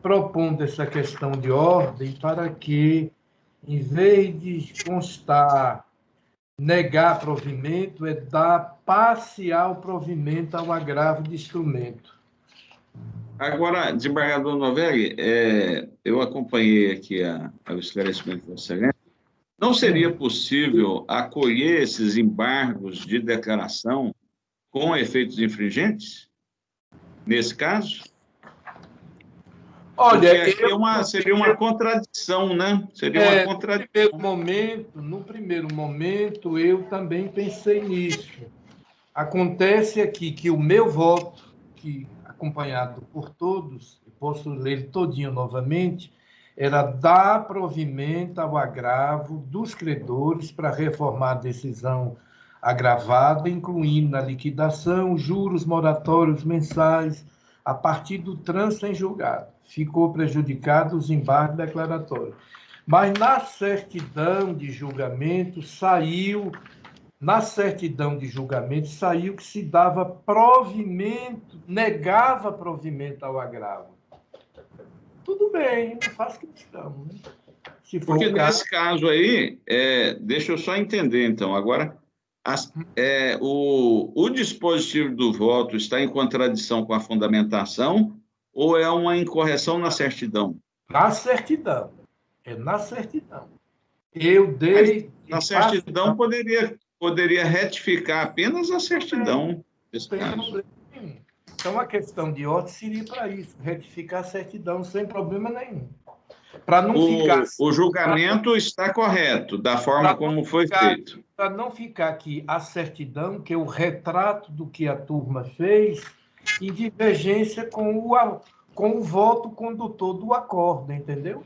propondo essa questão de ordem para que, em vez de constar negar provimento, é dar parcial provimento ao agravo de instrumento. Agora, desembargador Novelli, eu acompanhei aqui o esclarecimento da Excelência. Não seria possível acolher esses embargos de declaração com efeitos infringentes, nesse caso? Olha, seria uma contradição, né? Seria uma contradição. No primeiro momento, eu também pensei nisso. Acontece aqui que o meu voto, que acompanhado por todos, posso ler todinho novamente, era dar provimento ao agravo dos credores para reformar a decisão agravada, incluindo na liquidação juros moratórios mensais a partir do trânsito em julgado. Ficou prejudicado os embargos declaratórios. Mas na certidão de julgamento saiu que se dava provimento, negava provimento ao agravo. Tudo bem, não faz questão. Né? Porque nesse caso aí, deixa eu só entender, então, agora, o dispositivo do voto está em contradição com a fundamentação ou é uma incorreção na certidão? Na certidão. É na certidão. Eu dei... Na certidão poderia retificar apenas a certidão. Não tem problema nenhum. Então, a questão de ordem seria para isso, retificar a certidão sem problema nenhum. Para não ficar... O julgamento está correto, da forma como foi feito. Para não ficar aqui a certidão, que é o retrato do que a turma fez, em divergência com o voto condutor do acordo, entendeu?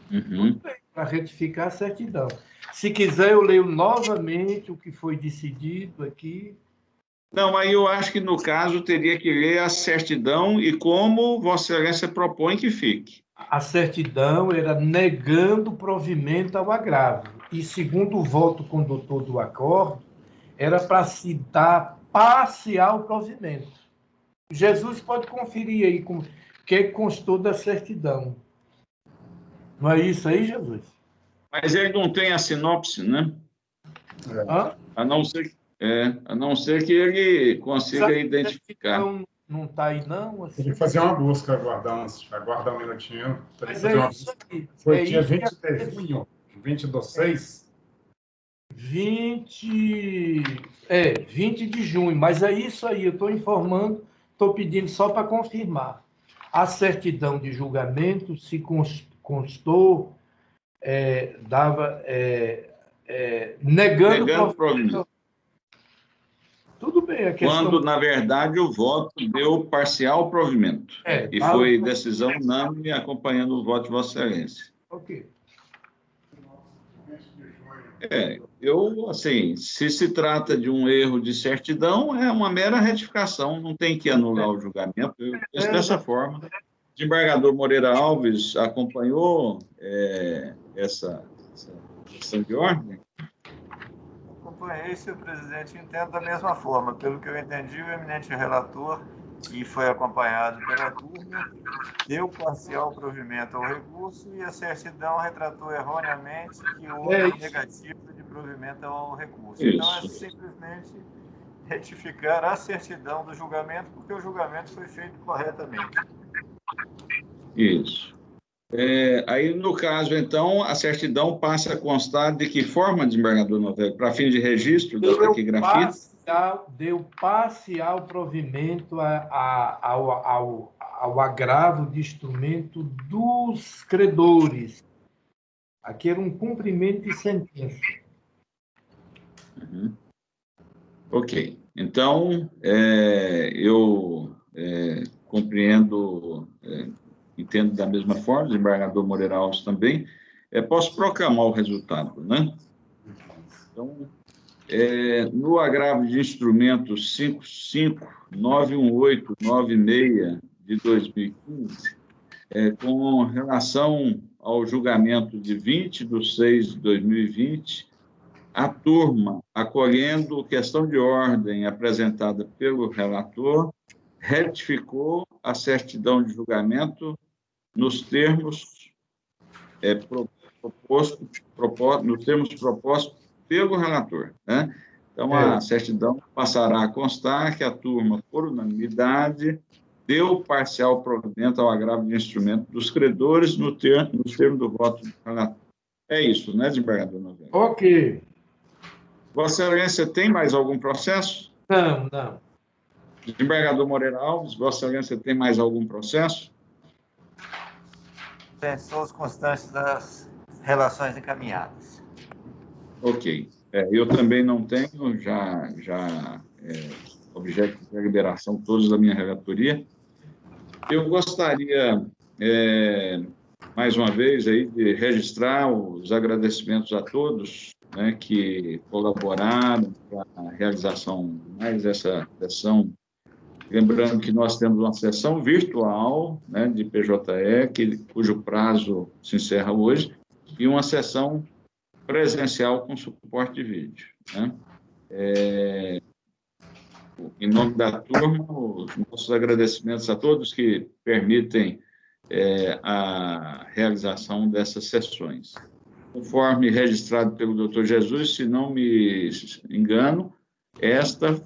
Uhum. Para retificar a certidão. Se quiser, eu leio novamente o que foi decidido aqui. Não, aí eu acho que, no caso, teria que ler a certidão e como Vossa Excelência propõe que fique. A certidão era negando provimento ao agravo. E, segundo o voto condutor do acordo, era para se dar parcial provimento. Jesus pode conferir aí o que constou da certidão. Não é isso aí, Jesus? Mas ele não tem a sinopse, né? A não ser que ele consiga identificar. Não está aí, não? Assim. Tem que fazer uma busca, aguarda um minutinho. Mas é isso aqui. Foi dia 20 de junho, 20 do 6? 20 de junho, mas é isso aí, eu estou informando, estou pedindo só para confirmar. A certidão de julgamento se constou, negando provimento. Tudo bem, a questão... Quando, na verdade, o voto deu parcial provimento. E foi decisão unânime acompanhando o voto de Vossa Excelência. Ok. Se se trata de um erro de certidão, é uma mera retificação, não tem que anular o julgamento. Eu penso dessa forma. O desembargador Moreira Alves acompanhou essa questão de ordem? Acompanhei, senhor presidente, entendo da mesma forma. Pelo que eu entendi, o eminente relator, que foi acompanhado pela turma, deu parcial provimento ao recurso e a certidão retratou erroneamente que houve negativa de provimento ao recurso. Isso. Então, é simplesmente retificar a certidão do julgamento, porque o julgamento foi feito corretamente. Isso. Aí, no caso, então, a certidão passa a constar de que forma, desembargador Novelli? Para fim de registro da taquigrafia? Deu parcial provimento ao agravo de instrumento dos credores. Aqui era um cumprimento de sentença. Uhum. Ok. Então, eu compreendo... entendo da mesma forma, o desembargador Moreira Alves também. Posso proclamar o resultado, né? Então, no agravo de instrumento 5591896 de 2015, com relação ao julgamento de 20 de 6 de 2020, A turma, acolhendo questão de ordem apresentada pelo relator, retificou a certidão de julgamento nos termos propostos pelo relator, né? Então, a certidão passará a constar que a turma, por unanimidade, deu parcial provimento ao agravo de instrumento dos credores nos termos do voto do relator. É isso, né, desembargador Novelli? Ok. Vossa Excelência tem mais algum processo? Não. Desembargador Moreira Alves, Vossa Excelência tem mais algum processo? São os constantes das relações encaminhadas. Ok. Eu também não tenho, já objeto de liberação todos da minha relatoria. Eu gostaria, mais uma vez, aí, de registrar os agradecimentos a todos, né, que colaboraram para a realização de mais essa sessão. Lembrando que nós temos uma sessão virtual, né, de PJE, cujo prazo se encerra hoje, e uma sessão presencial com suporte de vídeo, né? Em nome da turma, os nossos agradecimentos a todos que permitem a realização dessas sessões. Conforme registrado pelo Dr. Jesus, se não me engano, esta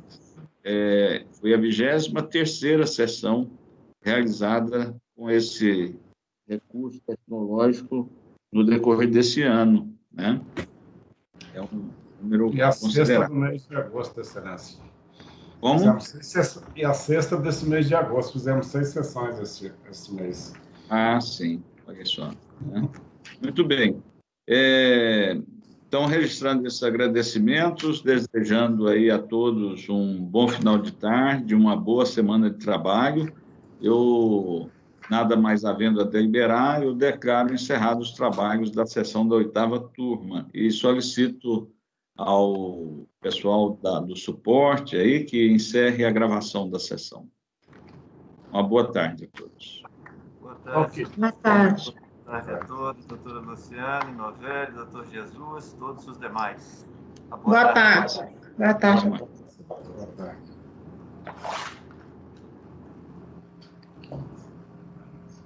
foi a 23ª sessão realizada com esse recurso tecnológico no decorrer desse ano, né? É um número E a sexta considerável. do mês de agosto, Excelência. Como? E a sexta desse mês de agosto, fizemos 6 sessões esse mês. Ah, sim, olha só, né? Muito bem. Então, registrando esses agradecimentos, desejando aí a todos um bom final de tarde, uma boa semana de trabalho. Eu, nada mais havendo a deliberar, eu declaro encerrados os trabalhos da sessão da 8ª turma e solicito ao pessoal do suporte aí que encerre a gravação da sessão. Uma boa tarde a todos. Boa tarde. Ok. Boa tarde. Boa tarde a todos, doutora Luciane, Novelli, doutor Jesus, todos os demais. Boa tarde. Boa tarde.